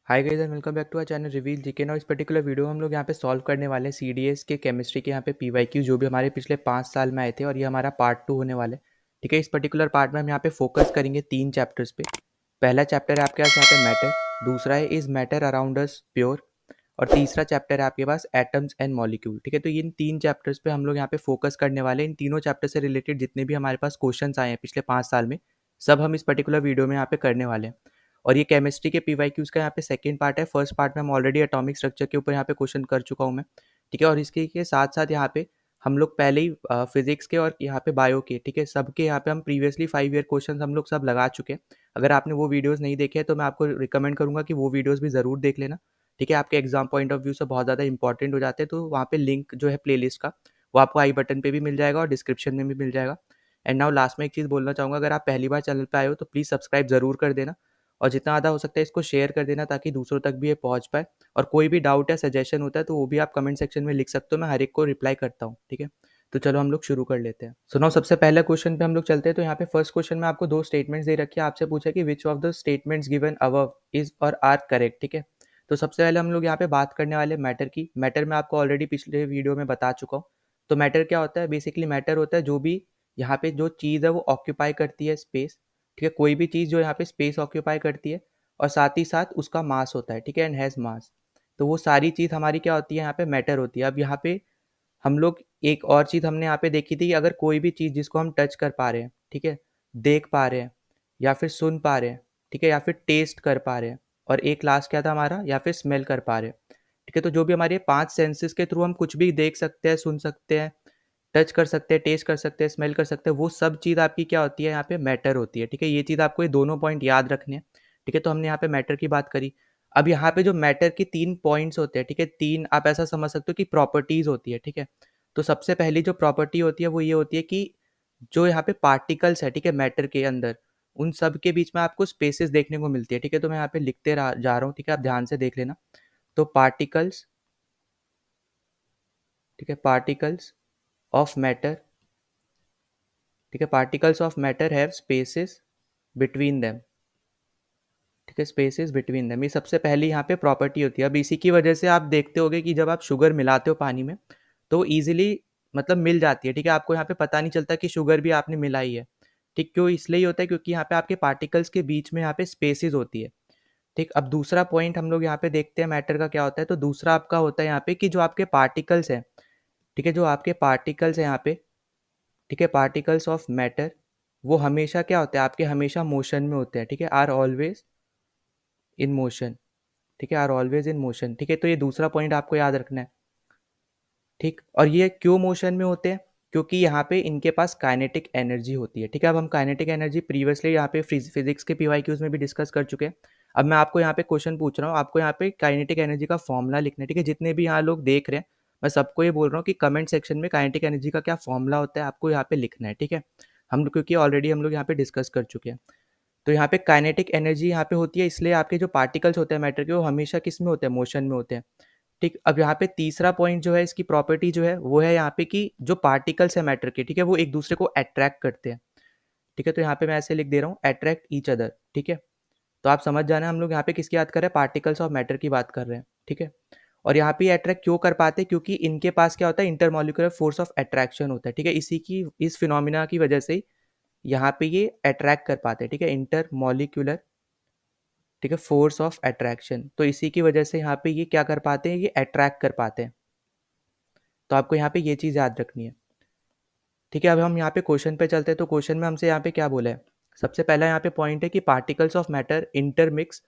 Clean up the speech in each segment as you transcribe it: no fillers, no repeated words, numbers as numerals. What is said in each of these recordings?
Hi guys and welcome back to our channel reveal GK. Now इस particular video में हम लोग यहाँ पे सॉल्व करने वाले हैं सीडीएस के केमिस्ट्री के यहाँ पे पीवाईक्यू जो भी हमारे पिछले 5 साल में आए थे, और ये हमारा पार्ट 2 होने वाला है। ठीक है, इस पर्टिकुलर पार्ट में हम यहाँ पे फोकस करेंगे 3 चैप्टर्स पे। पहला चैप्टर है आपके पास यहाँ पे मैटर, दूसरा है is matter around us pure, और तीसरा चैप्टर है आपके पास एटम्स एंड मॉलिक्यूल। ठीक है, तो इन 3 चैप्टर्स पे हम लोग यहाँ पे फोकस करने वाले हैं। इन तीनों चैप्टर से रिलेटेड जितने भी हमारे पास क्वेश्चन आए हैं पिछले 5 साल में, सब हम इस पर्टिकुलर वीडियो में यहाँ पे करने वाले हैं। और ये केमिस्ट्री के पीवाईक्यूज का यहाँ पे सेकंड पार्ट है। फर्स्ट पार्ट में हम ऑलरेडी एटॉमिक स्ट्रक्चर के ऊपर यहाँ पे क्वेश्चन कर चुका हूँ मैं। ठीक है, और इसके के साथ साथ यहाँ पे हम लोग पहले ही फिजिक्स के और यहाँ पे बायो के, ठीक है, सबके यहाँ पे हम प्रीवियसली 5 ईयर क्वेश्चन हम लोग सब लगा चुके हैं। अगर आपने वो वीडियोस नहीं देखे हैं तो मैं आपको रिकमेंड करूंगा कि वो वीडियोस भी ज़रूर देख लेना। ठीक है, आपके एग्जाम पॉइंट ऑफ व्यू से बहुत ज़्यादा इंपॉर्टेंट हो जाते हैं। तो वहाँ पे लिंक जो है प्लेलिस्ट का, वो आपको आई बटन पे भी मिल जाएगा और डिस्क्रिप्शन में भी मिल जाएगा। एंड नाउ लास्ट में एक चीज़ बोलना चाहूँगा, अगर आप पहली बार चैनल पे आए हो तो प्लीज़ सब्सक्राइब ज़रूर कर देना, और जितना ज़्यादा हो सकता है इसको शेयर कर देना ताकि दूसरों तक भी ये पहुंच पाए। और कोई भी डाउट या सजेशन होता है तो वो भी आप कमेंट सेक्शन में लिख सकते हो, मैं हर एक को रिप्लाई करता हूँ। ठीक है, तो चलो हम लोग शुरू कर लेते हैं। सुनो, सबसे पहले क्वेश्चन पे हम लोग चलते हैं। तो यहाँ पे फर्स्ट क्वेश्चन में आपको 2 स्टेटमेंट्स दे रखी है, आपसे पूछा कि which of the statements given above is और आर करेक्ट। ठीक है, तो सबसे पहले हम लोग यहाँ पे बात करने वाले मैटर की। मैटर में आपको ऑलरेडी पिछले वीडियो में बता चुका हूँ। तो मैटर क्या होता है? बेसिकली मैटर होता है जो भी यहाँ पे जो चीज़ है वो ऑक्यूपाई करती है स्पेस। ठीक है, कोई भी चीज़ जो यहाँ पे स्पेस ऑक्यूपाई करती है और साथ ही साथ उसका मास होता है। ठीक है, एंड हैज़ मास। तो वो सारी चीज़ हमारी क्या होती है? यहाँ पे मैटर होती है। अब यहाँ पे हम लोग एक और चीज़ हमने यहाँ पे देखी थी कि अगर कोई भी चीज़ जिसको हम टच कर पा रहे हैं, ठीक है, देख पा रहे हैं, या फिर सुन पा रहे हैं, ठीक है, या फिर टेस्ट कर पा रहे हैं, और एक लास्ट क्या था हमारा, या फिर स्मेल कर पा रहे हैं। ठीक है, तो जो भी हमारे 5 सेंसेस के थ्रू हम कुछ भी देख सकते हैं, सुन सकते हैं, टच कर सकते हैं, टेस्ट कर सकते हैं, स्मेल कर सकते हैं, वो सब चीज़ आपकी क्या होती है? यहाँ पे मैटर होती है। ठीक है, ये चीज़ आपको ये दोनों पॉइंट याद रखने हैं। ठीक है, तो हमने यहाँ पे मैटर की बात करी। अब यहाँ पे जो मैटर की 3 पॉइंट्स होते हैं, ठीक है, 3 आप ऐसा समझ सकते हो कि प्रॉपर्टीज होती है। ठीक है, तो सबसे पहली जो प्रॉपर्टी होती है वो ये होती है कि जो यहाँ पे पार्टिकल्स है, ठीक है, मैटर के अंदर, उन सब के बीच में आपको स्पेसेस देखने को मिलती है। ठीक है, तो मैं यहाँ पे लिखते जा रहा हूँ। ठीक है, आप ध्यान से देख लेना। तो पार्टिकल्स, ठीक है, पार्टिकल्स ऑफ मैटर, ठीक है, particles of matter have spaces between them. ठीक है, स्पेसेस बिटवीन देम, ये सबसे पहली यहाँ पे प्रॉपर्टी होती है। अब इसी की वजह से आप देखते होगे कि जब आप शुगर मिलाते हो पानी में तो ईजिली मतलब मिल जाती है। ठीक है, आपको यहाँ पे पता नहीं चलता कि शुगर भी आपने मिलाई है। ठीक, क्यों? इसलिए होता है क्योंकि यहाँ पे आपके पार्टिकल्स के बीच में यहाँ पे स्पेसेस होती है। ठीक, अब दूसरा पॉइंट हम लोग यहाँ पे देखते हैं मैटर का क्या होता है। तो दूसरा आपका होता है यहाँ पे कि जो आपके पार्टिकल्स हैं, ठीक है, जो आपके पार्टिकल्स हैं यहाँ पे, ठीक है, पार्टिकल्स ऑफ मैटर, वो हमेशा क्या होते हैं? आपके हमेशा मोशन में होते हैं। ठीक है, आर ऑलवेज इन मोशन। ठीक है, आर ऑलवेज इन मोशन। ठीक है, तो ये दूसरा पॉइंट आपको याद रखना है। ठीक, और ये क्यों मोशन में होते हैं? क्योंकि यहाँ पे इनके पास काइनेटिक एनर्जी होती है। ठीक है, अब हम काइनेटिक एनर्जी प्रीवियसली यहाँ पे फिजिक्स के पीवाईक्यूज में भी डिस्कस कर चुके हैं। अब मैं आपको यहाँ पे क्वेश्चन पूछ रहा हूँ, आपको यहाँ पे काइनेटिक एनर्जी का फॉर्मूला लिखना है। ठीक है, जितने भी यहाँ लोग देख रहे हैं, मैं सबको ये बोल रहा हूँ कि कमेंट सेक्शन में काइनेटिक एनर्जी का क्या फॉर्मूला होता है आपको यहाँ पे लिखना है। ठीक है, क्योंकि ऑलरेडी हम लोग यहाँ पे डिस्कस कर चुके हैं। तो यहाँ पे काइनेटिक एनर्जी यहाँ पे होती है, इसलिए आपके जो पार्टिकल्स होते हैं मैटर के, वो हमेशा किस में होते हैं? मोशन में होते हैं। ठीक, अब यहाँ पे तीसरा पॉइंट जो है, इसकी प्रॉपर्टी जो है वो है यहाँ पे कि जो पार्टिकल्स है मैटर के, ठीक है, वो एक दूसरे को अट्रैक्ट करते हैं। ठीक है, तो यहाँ पे मैं ऐसे लिख दे रहा हूँ, अट्रैक्ट ईच अदर। ठीक है, तो आप समझ जाना हम लोग यहाँ पे किसकी बात कर रहे हैं? पार्टिकल्स ऑफ मैटर की बात कर रहे हैं। ठीक है, और यहाँ पे अट्रैक्ट क्यों कर पाते हैं? क्योंकि इनके पास क्या होता है? इंटरमोलिकुलर फोर्स ऑफ अट्रैक्शन होता है। ठीक है, इस फिनोमिना की वजह से यहाँ पे ये अट्रैक्ट कर पाते हैं। ठीक है, इंटरमोलिकुलर, ठीक है, फोर्स ऑफ अट्रैक्शन, तो इसी की वजह से यहाँ पे ये क्या कर पाते हैं? ये अट्रैक्ट कर पाते हैं। तो आपको यहाँ पे ये चीज़ याद रखनी है। ठीक है, अब हम यहाँ पे क्वेश्चन पे चलते हैं। तो क्वेश्चन में हमसे यहाँ पे क्या बोला है? सबसे पहला यहाँ पे पॉइंट है कि particles of matter intermix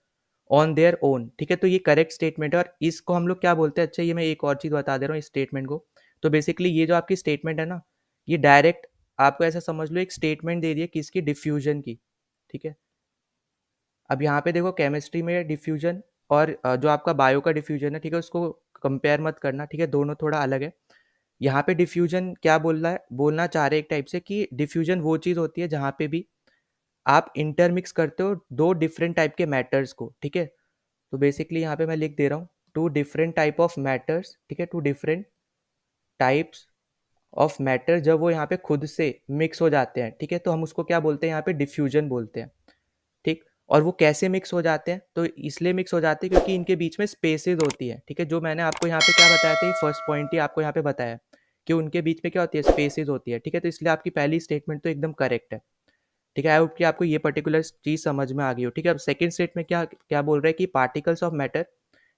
on their own. ठीक है, तो ये करेक्ट स्टेटमेंट है, और इसको हम लोग क्या बोलते हैं? अच्छा, ये मैं एक और चीज़ बता दे रहा हूँ इस स्टेटमेंट को। तो बेसिकली ये जो आपकी स्टेटमेंट है ना, ये डायरेक्ट आपको ऐसा समझ लो एक स्टेटमेंट दे दी है किसकी? डिफ्यूजन की। ठीक है, अब यहाँ पे देखो केमिस्ट्री में डिफ्यूजन और जो आपका बायो का डिफ्यूजन है, ठीक है, उसको कंपेयर मत करना। ठीक है, दोनों थोड़ा अलग है। यहाँ पे डिफ्यूजन क्या बोलना चाह रहे हैं एक टाइप से कि डिफ्यूजन वो चीज़ होती है जहाँ पे भी आप इंटरमिक्स करते हो दो डिफरेंट टाइप के मैटर्स को। ठीक है, तो बेसिकली यहाँ पे मैं लिख दे रहा हूँ, two different type of matters. ठीक है, two different types of matter, जब वो यहाँ पे खुद से मिक्स हो जाते हैं, ठीक है, तो हम उसको क्या बोलते हैं? यहाँ पे डिफ्यूजन बोलते हैं। ठीक, और वो कैसे मिक्स हो जाते हैं, तो इसलिए मिक्स हो जाते हैं क्योंकि इनके बीच में स्पेसेस होती है, ठीक है। जो मैंने आपको यहाँ पे क्या बताया था, फर्स्ट पॉइंट ही आपको यहाँ पे बताया कि उनके बीच में क्या होती है, स्पेसेस होती है, ठीक है। तो इसलिए आपकी पहली स्टेटमेंट तो एकदम करेक्ट है, ठीक है। आई होप कि आपको ये पर्टिकुलर चीज समझ में आ गई हो, ठीक है। अब सेकंड स्टेटमेंट क्या क्या बोल रहा है कि particles of matter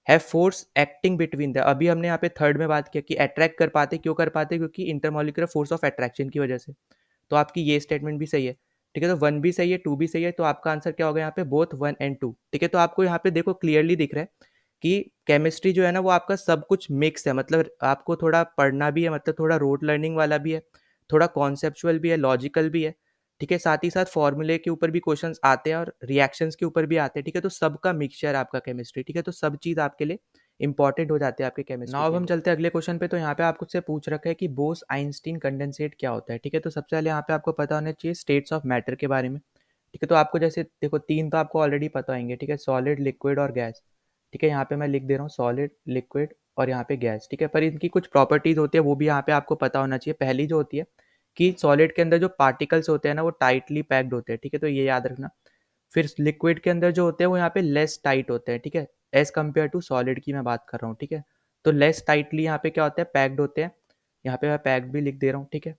have force acting between the, अभी हमने यहाँ पे थर्ड में बात किया कि अट्रैक्ट कर पाते, क्यों कर पाते, क्योंकि इंटरमोलिकुलर फोर्स ऑफ अट्रैक्शन की वजह से। तो आपकी ये स्टेटमेंट भी सही है, ठीक है। तो 1 भी सही है, 2 भी सही है, तो आपका आंसर क्या होगा यहाँ पे, बोथ 1 एंड 2, ठीक है। तो आपको यहाँ पे देखो क्लियरली दिख रहा है कि केमिस्ट्री जो है ना वो आपका सब कुछ मिक्स है, मतलब आपको थोड़ा पढ़ना भी है, मतलब थोड़ा रोड लर्निंग वाला भी है, थोड़ा कॉन्सेप्चुअल भी है, लॉजिकल भी है, ठीक है। साथ ही साथ फॉर्मूले के ऊपर भी क्वेश्चंस आते हैं और रिएक्शंस के ऊपर भी आते हैं, ठीक है। तो सबका मिक्सचर है आपका केमिस्ट्री, ठीक है। तो सब चीज़ आपके लिए इंपॉर्टेंट हो जाते हैं आपके केमिस्ट्री। नाउ अब हम चलते हैं अगले क्वेश्चन पे। तो यहाँ पे आपको से पूछ रखा है कि बोस आइंस्टीन कंडेंसेट क्या होता है, ठीक है। तो सबसे पहले यहाँ पे आपको पता होना चाहिए स्टेट्स ऑफ मैटर के बारे में, ठीक है। तो आपको जैसे देखो तीन तो आपको ऑलरेडी पता होंगे, ठीक है, सॉलिड, लिक्विड और गैस, ठीक है। यहाँ पे मैं लिख दे रहा हूँ सॉलिड, लिक्विड और यहाँ पे गैस, ठीक है। पर इनकी कुछ प्रॉपर्टीज होती है वो भी यहाँ पे आपको पता होना चाहिए। पहली जो होती है कि सॉलिड के अंदर जो पार्टिकल्स होते हैं ना वो टाइटली पैक्ड होते हैं, ठीक है। तो ये याद रखना। फिर लिक्विड के अंदर जो होते हैं वो यहाँ पे लेस टाइट होते हैं, ठीक है, एज कम्पेयर टू सॉलिड की मैं बात कर रहा हूँ, ठीक है। तो लेस टाइटली यहाँ पे क्या होता है, पैक्ड होते हैं। यहाँ पे मैं पैक्ड भी लिख दे रहा हूँ, ठीक है।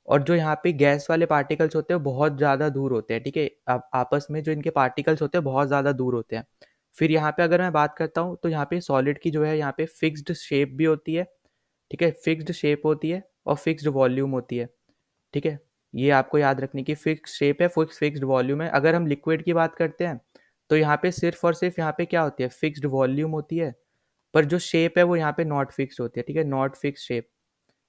और जो यहाँ पे गैस वाले पार्टिकल्स होते हैं वो बहुत ज़्यादा दूर होते हैं, ठीक है। आपस में जो इनके पार्टिकल्स होते हैं बहुत ज़्यादा दूर होते हैं। फिर यहाँ पे अगर मैं बात करता हूँ तो यहाँ पे सॉलिड की जो है यहाँ पे फिक्स्ड शेप भी होती है, ठीक है, फिक्स्ड शेप होती है और फिक्स्ड वॉल्यूम होती है, ठीक है। ये आपको याद रखने की, फिक्स शेप है, फिक्स्ड वॉल्यूम है। अगर हम लिक्विड की बात करते हैं तो यहाँ पे सिर्फ और सिर्फ यहाँ पे क्या होती है, फिक्स्ड वॉल्यूम होती है, पर जो शेप है वो यहाँ पे नॉट फिक्स्ड होती है, ठीक है, नॉट फिक्स शेप।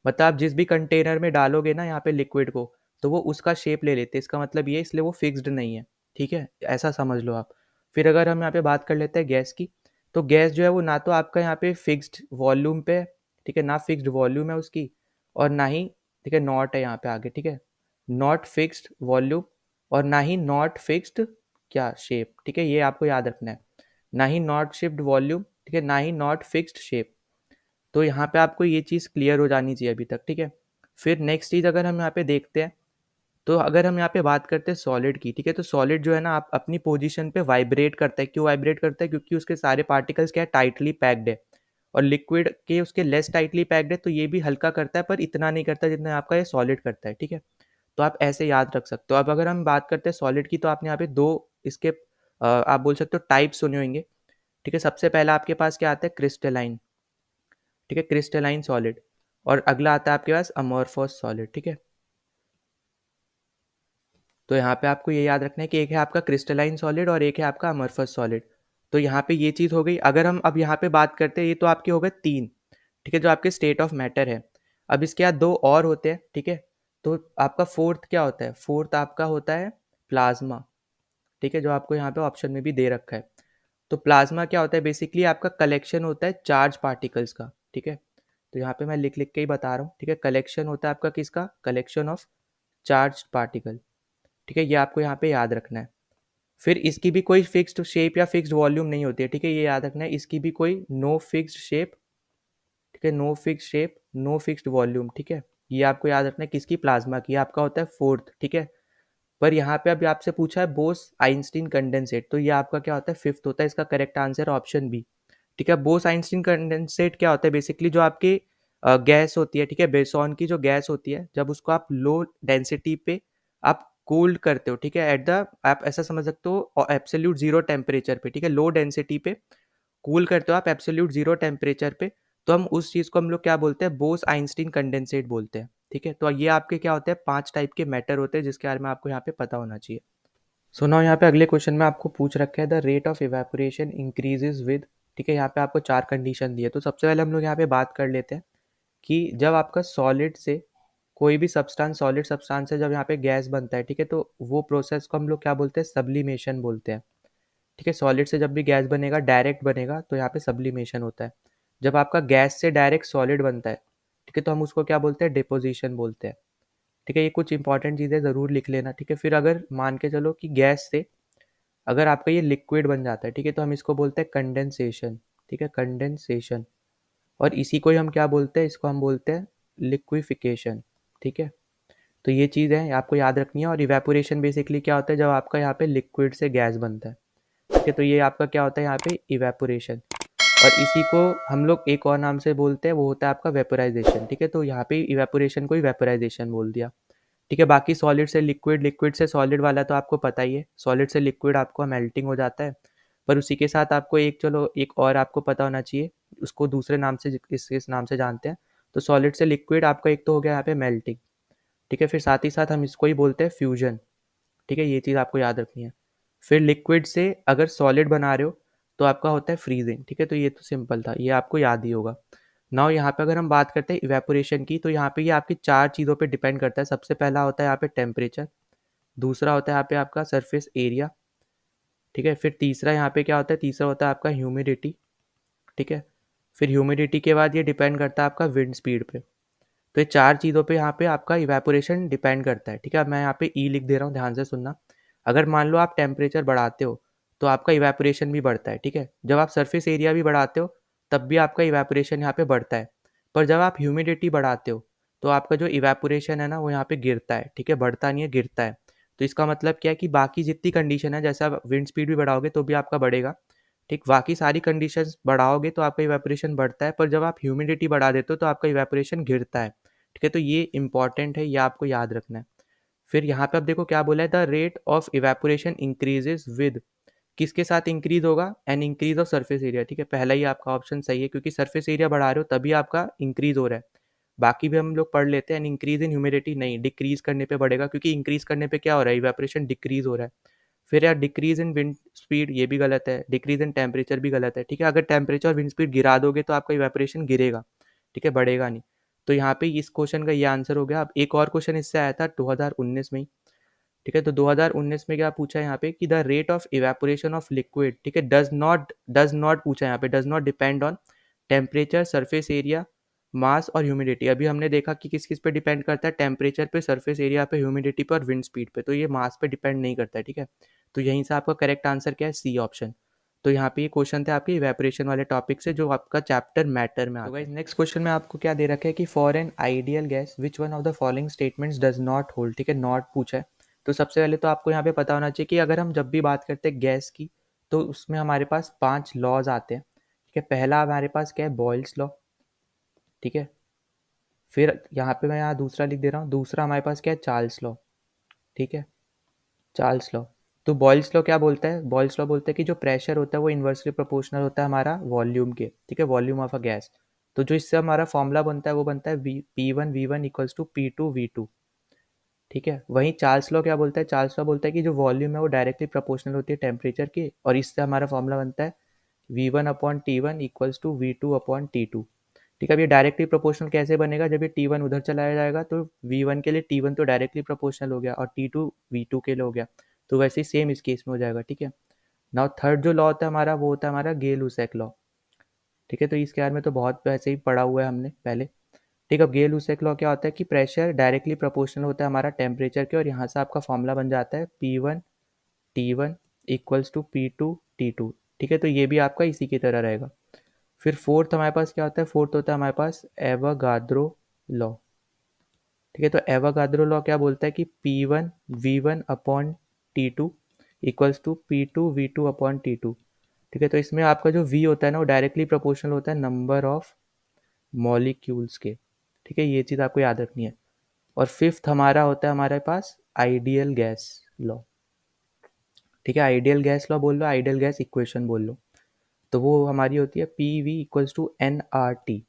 मतलब आप जिस भी कंटेनर में डालोगे ना यहाँ पे लिक्विड को तो वो उसका शेप ले लेते हैं, इसका मतलब ये, इसलिए वो फिक्स्ड नहीं है, ठीक है, ऐसा समझ लो आप। फिर अगर हम यहाँ पे बात कर लेते हैं गैस की, तो गैस जो है वो ना तो आपका यहाँ पे फिक्स्ड वॉल्यूम पे, ठीक है, ना फिक्स्ड वॉल्यूम है उसकी, और ना ही, ठीक है, नॉट है यहाँ पे आगे, ठीक है, नॉट फिक्स्ड वॉल्यूम और ना ही नॉट फिक्स्ड क्या शेप, ठीक है। ये आपको याद रखना है, ना ही नॉट शिफ्ट वॉल्यूम, ठीक है, ना ही नॉट फिक्स्ड शेप। तो यहाँ पे आपको ये चीज़ क्लियर हो जानी चाहिए अभी तक, ठीक है। फिर नेक्स्ट चीज़ अगर हम यहाँ पे देखते हैं, तो अगर हम यहाँ पे बात करते हैं सॉलिड की, ठीक है, तो सॉलिड जो है ना आप अपनी पोजीशन पे वाइब्रेट करता है। क्यों वाइब्रेट करता है, क्योंकि उसके सारे पार्टिकल्स क्या है, टाइटली पैक्ड है। और लिक्विड के उसके लेस टाइटली पैक्ड है, तो ये भी हल्का करता है पर इतना नहीं करता जितना आपका ये सॉलिड करता है, ठीक है। तो आप ऐसे याद रख सकते हो। अब अगर हम बात करते हैं सॉलिड की, तो आपने यहाँ पे दो इसके आप बोल सकते हो टाइप सुने होंगे, ठीक है। सबसे पहला आपके पास क्या आता है, क्रिस्टलाइन, ठीक है, क्रिस्टलाइन सॉलिड। और अगला आता है आपके पास अमोर्फोस सॉलिड, ठीक है। तो यहाँ पे आपको ये याद रखना है कि एक है आपका क्रिस्टलाइन सॉलिड और एक है आपका अमोर्फस सॉलिड। तो यहाँ पे ये चीज़ हो गई। अगर हम अब यहाँ पे बात करते हैं, ये तो आपके हो गए तीन, ठीक है, जो आपके स्टेट ऑफ मैटर है। अब इसके बाद दो और होते हैं, ठीक है। तो आपका फोर्थ क्या होता है, फोर्थ आपका होता है प्लाज्मा, ठीक है, जो आपको यहाँ पे ऑप्शन में भी दे रखा है। तो प्लाज्मा क्या होता है, बेसिकली आपका कलेक्शन होता है चार्ज पार्टिकल्स का, ठीक है। तो यहाँ पे मैं लिख लिख के ही बता रहा हूँ, ठीक है, कलेक्शन होता है आपका किसका, कलेक्शन ऑफ चार्ज पार्टिकल, ठीक है, ये आपको यहाँ पे याद रखना है। फिर इसकी भी कोई फिक्स्ड शेप या फिक्स्ड वॉल्यूम नहीं होती है, ठीक है, ये याद रखना है, इसकी भी कोई नो फिक्स्ड शेप, ठीक है, no fixed shape, no fixed volume, ठीक है। ये आपको याद रखना है किसकी, प्लाज्मा की, आपका होता है फोर्थ, ठीक है। पर यहाँ पे अभी आपसे पूछा है बोस आइंस्टीन कंडेंसेट, तो ये आपका क्या होता है, फिफ्थ होता है। इसका करेक्ट आंसर ऑप्शन बी, ठीक है। बोस आइंस्टीन कंडेंसेट क्या होता है, बेसिकली जो आपकी गैस होती है, ठीक है, बेसॉन की जो गैस होती है, जब उसको आप लो डेंसिटी पे आप कूल्ड करते हो, ठीक है, एट द, आप ऐसा समझ सकते हो एब्सोल्यूट जीरो टेम्परेचर पे, ठीक है, लो डेंसिटी पे कूल करते हो आप एब्सोल्यूट जीरो टेम्परेचर पे, तो हम उस चीज़ को हम लोग क्या बोलते हैं, बोस आइंस्टीन कंडेंसेट बोलते हैं, ठीक है। तो ये आपके क्या होते हैं, 5 टाइप के मैटर होते हैं जिसके बारे में आपको यहाँ पे पता होना चाहिए। सो नाउ यहाँ पे अगले क्वेश्चन में आपको पूछ रखा है the rate of evaporation increases with, ठीक है। यहाँ पे आपको 4 कंडीशन दिए। तो सबसे पहले हम लोग यहाँ पे बात कर लेते हैं कि जब आपका सॉलिड से कोई भी सब्सटेंस, सॉलिड सब्सटेंस से जब यहाँ पे गैस बनता है, ठीक है, तो वो प्रोसेस को हम लोग क्या बोलते हैं, सब्लिमेशन बोलते हैं, ठीक है। सॉलिड से जब भी गैस बनेगा, डायरेक्ट बनेगा, तो यहाँ पे सब्लिमेशन होता है। जब आपका गैस से डायरेक्ट सॉलिड बनता है, ठीक है, तो हम उसको क्या बोलते हैं, डिपोजिशन बोलते हैं, ठीक है। ये कुछ इंपॉर्टेंट चीज़ें ज़रूर लिख लेना, ठीक है। फिर अगर मान के चलो कि गैस से अगर आपका ये लिक्विड बन जाता है, ठीक है, तो हम इसको बोलते हैं कंडेंसेशन, ठीक है, कंडेंसेशन। और इसी को ही हम क्या बोलते हैं, इसको हम बोलते हैं लिक्विफिकेशन, ठीक है। तो ये चीज़ है आपको याद रखनी है। और इवेपोरेशन बेसिकली क्या होता है, जब आपका यहाँ पे लिक्विड से गैस बनता है, ठीक है, तो ये आपका क्या होता है यहाँ पे इवेपोरेशन। और इसी को हम लोग एक और नाम से बोलते हैं, वो होता है आपका वेपोराइजेशन, ठीक है। तो यहाँ पे इवेपोरेशन को ही वेपोराइजेशन बोल दिया, ठीक है। बाकी सॉलिड से लिक्विड, लिक्विड से सॉलिड वाला तो आपको पता ही है, सॉलिड से लिक्विड आपको मेल्टिंग हो जाता है। पर उसी के साथ आपको एक, चलो एक और आपको पता होना चाहिए, उसको दूसरे नाम से इस नाम से जानते हैं। तो सॉलिड से लिक्विड आपका एक तो हो गया यहाँ पे मेल्टिंग, ठीक है। फिर साथ ही साथ हम इसको ही बोलते हैं फ्यूजन, ठीक है। ये चीज़ आपको याद रखनी है। फिर लिक्विड से अगर सॉलिड बना रहे हो तो आपका होता है फ्रीजिंग, ठीक है। तो ये तो सिंपल था, ये आपको याद ही होगा। नाउ यहाँ पे अगर हम बात करते हैं इवेपोरेशन की, तो यहाँ पे ये आपकी चार चीज़ों पे डिपेंड करता है। सबसे पहला होता है यहाँ पे टेम्परेचर, दूसरा होता है यहाँ पे आपका सरफेस एरिया, ठीक है। फिर तीसरा यहाँ पे क्या होता है, तीसरा होता है आपका ह्यूमिडिटी, ठीक है। फिर ह्यूमिडिटी के बाद ये डिपेंड करता है आपका विंड स्पीड पे। तो ये चार चीज़ों पे यहाँ पे आपका इवेपोरेशन डिपेंड करता है, ठीक है। अब मैं यहाँ पे ई लिख दे रहा हूँ, ध्यान से सुनना। अगर मान लो आप टेम्परेचर बढ़ाते हो तो आपका इवेपोरेशन भी बढ़ता है, ठीक है। जब आप सरफेस एरिया भी बढ़ाते हो तब भी आपका इवेपोरेशन यहाँ पे बढ़ता है। पर जब आप ह्यूमिडिटी बढ़ाते हो तो आपका जो इवेपोरेशन है ना, वो यहाँ पे गिरता है, ठीक है। बढ़ता नहीं है, गिरता है। तो इसका मतलब क्या है कि बाकी जितनी कंडीशन है, जैसे आप विंड स्पीड भी बढ़ाओगे तो भी आपका बढ़ेगा, ठीक। बाकी सारी कंडीशंस बढ़ाओगे तो आपका इवेपोरेशन बढ़ता है, पर जब आप ह्यूमिडिटी बढ़ा देते हो तो आपका इवेपोरेशन गिरता है, ठीक है। तो ये इंपॉर्टेंट है, ये आपको याद रखना है। फिर यहाँ पे अब देखो क्या बोला है, the rate of evaporation increases with, किसके साथ इंक्रीज होगा, an increase of surface area, ठीक है। पहला ही आपका ऑप्शन सही है, क्योंकि सरफेस एरिया बढ़ा रहे हो तभी आपका इंक्रीज हो रहा है। बाकी भी हम लोग पढ़ लेते हैं, एन इंक्रीज इन ह्यूमिडिटी नहीं, डिक्रीज करने पे बढ़ेगा, क्योंकि इंक्रीज करने पे क्या हो रहा है, इवेपोरेशन डिक्रीज हो रहा है। फिर यार डिक्रीज इन विंड स्पीड, ये भी गलत है। डिक्रीज इन टेम्परेचर भी गलत है, ठीक है। अगर टेम्परेचर और विंड स्पीड गिरा दोगे तो आपका इवेपोरेशन गिरेगा, ठीक है, बढ़ेगा नहीं। तो यहाँ पे इस क्वेश्चन का ये आंसर हो गया। अब एक और क्वेश्चन इससे आया था 2019 में ही, ठीक है। तो 2019 में क्या पूछा है यहाँ पे कि the rate of evaporation of liquid, ठीक है, डज नॉट पूछा है यहाँ पे, does not depend on temperature, surface area, mass और ह्यूमिडिटी। अभी हमने देखा कि किस किस पे डिपेंड करता है, टेम्परेचर पे, सरफेस एरिया पे, ह्यूमिडिटी पे और विंड स्पीड पे। तो ये मास पे डिपेंड नहीं करता है, ठीक है। तो यहीं से आपका करेक्ट आंसर क्या है, सी ऑप्शन। तो यहाँ पे ये क्वेश्चन थे आपके इवेपोरेशन वाले टॉपिक से, जो आपका चैप्टर मैटर में आता है। तो गाइस नेक्स्ट क्वेश्चन में आपको क्या दे रखा है कि for an ideal gas which one of the following statements does not hold, ठीक है, नॉट पूछा है। तो सबसे पहले तो आपको यहाँ पे पता होना चाहिए कि अगर हम जब भी बात करते हैं गैस की, तो उसमें हमारे पास 5 लॉज आते हैं, ठीक है। पहला हमारे पास क्या है, बॉयल्स लॉ, ठीक है। फिर यहाँ पे मैं यहाँ दूसरा लिख दे रहा हूँ, दूसरा हमारे पास क्या है, चार्ल्स लॉ, ठीक है, चार्ल्स लॉ। तो बॉयल्स लॉ क्या बोलता है, बॉयल्स लॉ बोलता है कि जो प्रेशर होता है वो इन्वर्सली प्रोपोर्शनल होता है हमारा वॉल्यूम के, ठीक है, वॉल्यूम ऑफ अ गैस। तो जो इससे हमारा फॉर्मूला बनता है वो बनता है P1 equals to P2 V2, ठीक है। वहीं चार्ल्स लॉ क्या बोलता है, चार्ल्स लॉ बोलता है कि जो वॉल्यूम है वो डायरेक्टली प्रोपोर्शनल होती है टेम्परेचर के, और इससे हमारा फॉर्मूला बनता है V1/T1 इक्वल्स टू V2/T2, ठीक है। अब ये डायरेक्टली प्रोपोर्शनल कैसे बनेगा, जब ये T1 उधर चलाया जाएगा तो V1 के लिए T1 तो डायरेक्टली प्रोपोर्शनल हो गया और T2 V2 के लिए हो गया। तो वैसे ही सेम इस केस में हो जाएगा, ठीक है। नाउ थर्ड जो लॉ होता है हमारा, वो होता है हमारा गेल-लुसेक लॉ, ठीक है। तो इसके बारे में तो बहुत वैसे ही पढ़ा हुआ है हमने पहले, ठीक है। अब गेल-लुसेक लॉ क्या होता है कि प्रेशर डायरेक्टली प्रोपोर्शनल होता है हमारा टेम्परेचर के, और यहाँ से आपका फॉर्मूला बन जाता है P1 T1 equals to P2 T2, ठीक है। तो ये भी आपका इसी की तरह रहेगा। फिर फोर्थ हमारे पास क्या होता है, फोर्थ होता है हमारे पास एवोगाद्रो लॉ, ठीक है। तो एवोगाद्रो लॉ क्या बोलता है कि P1 V1/T2 equals to P2 V2/T2, ठीक है। तो इसमें आपका जो V होता है ना, वो डायरेक्टली प्रोपोर्शनल होता है नंबर ऑफ मॉलिक्यूल्स के, ठीक है। ये चीज़ आपको याद रखनी है। और फिफ्थ हमारा होता है हमारे पास आइडियल गैस लॉ, ठीक है। आइडियल गैस लॉ बोल लो, आइडियल गैस इक्वेशन बोल लो, तो वो हमारी होती है PV इक्वल्स टू nRT,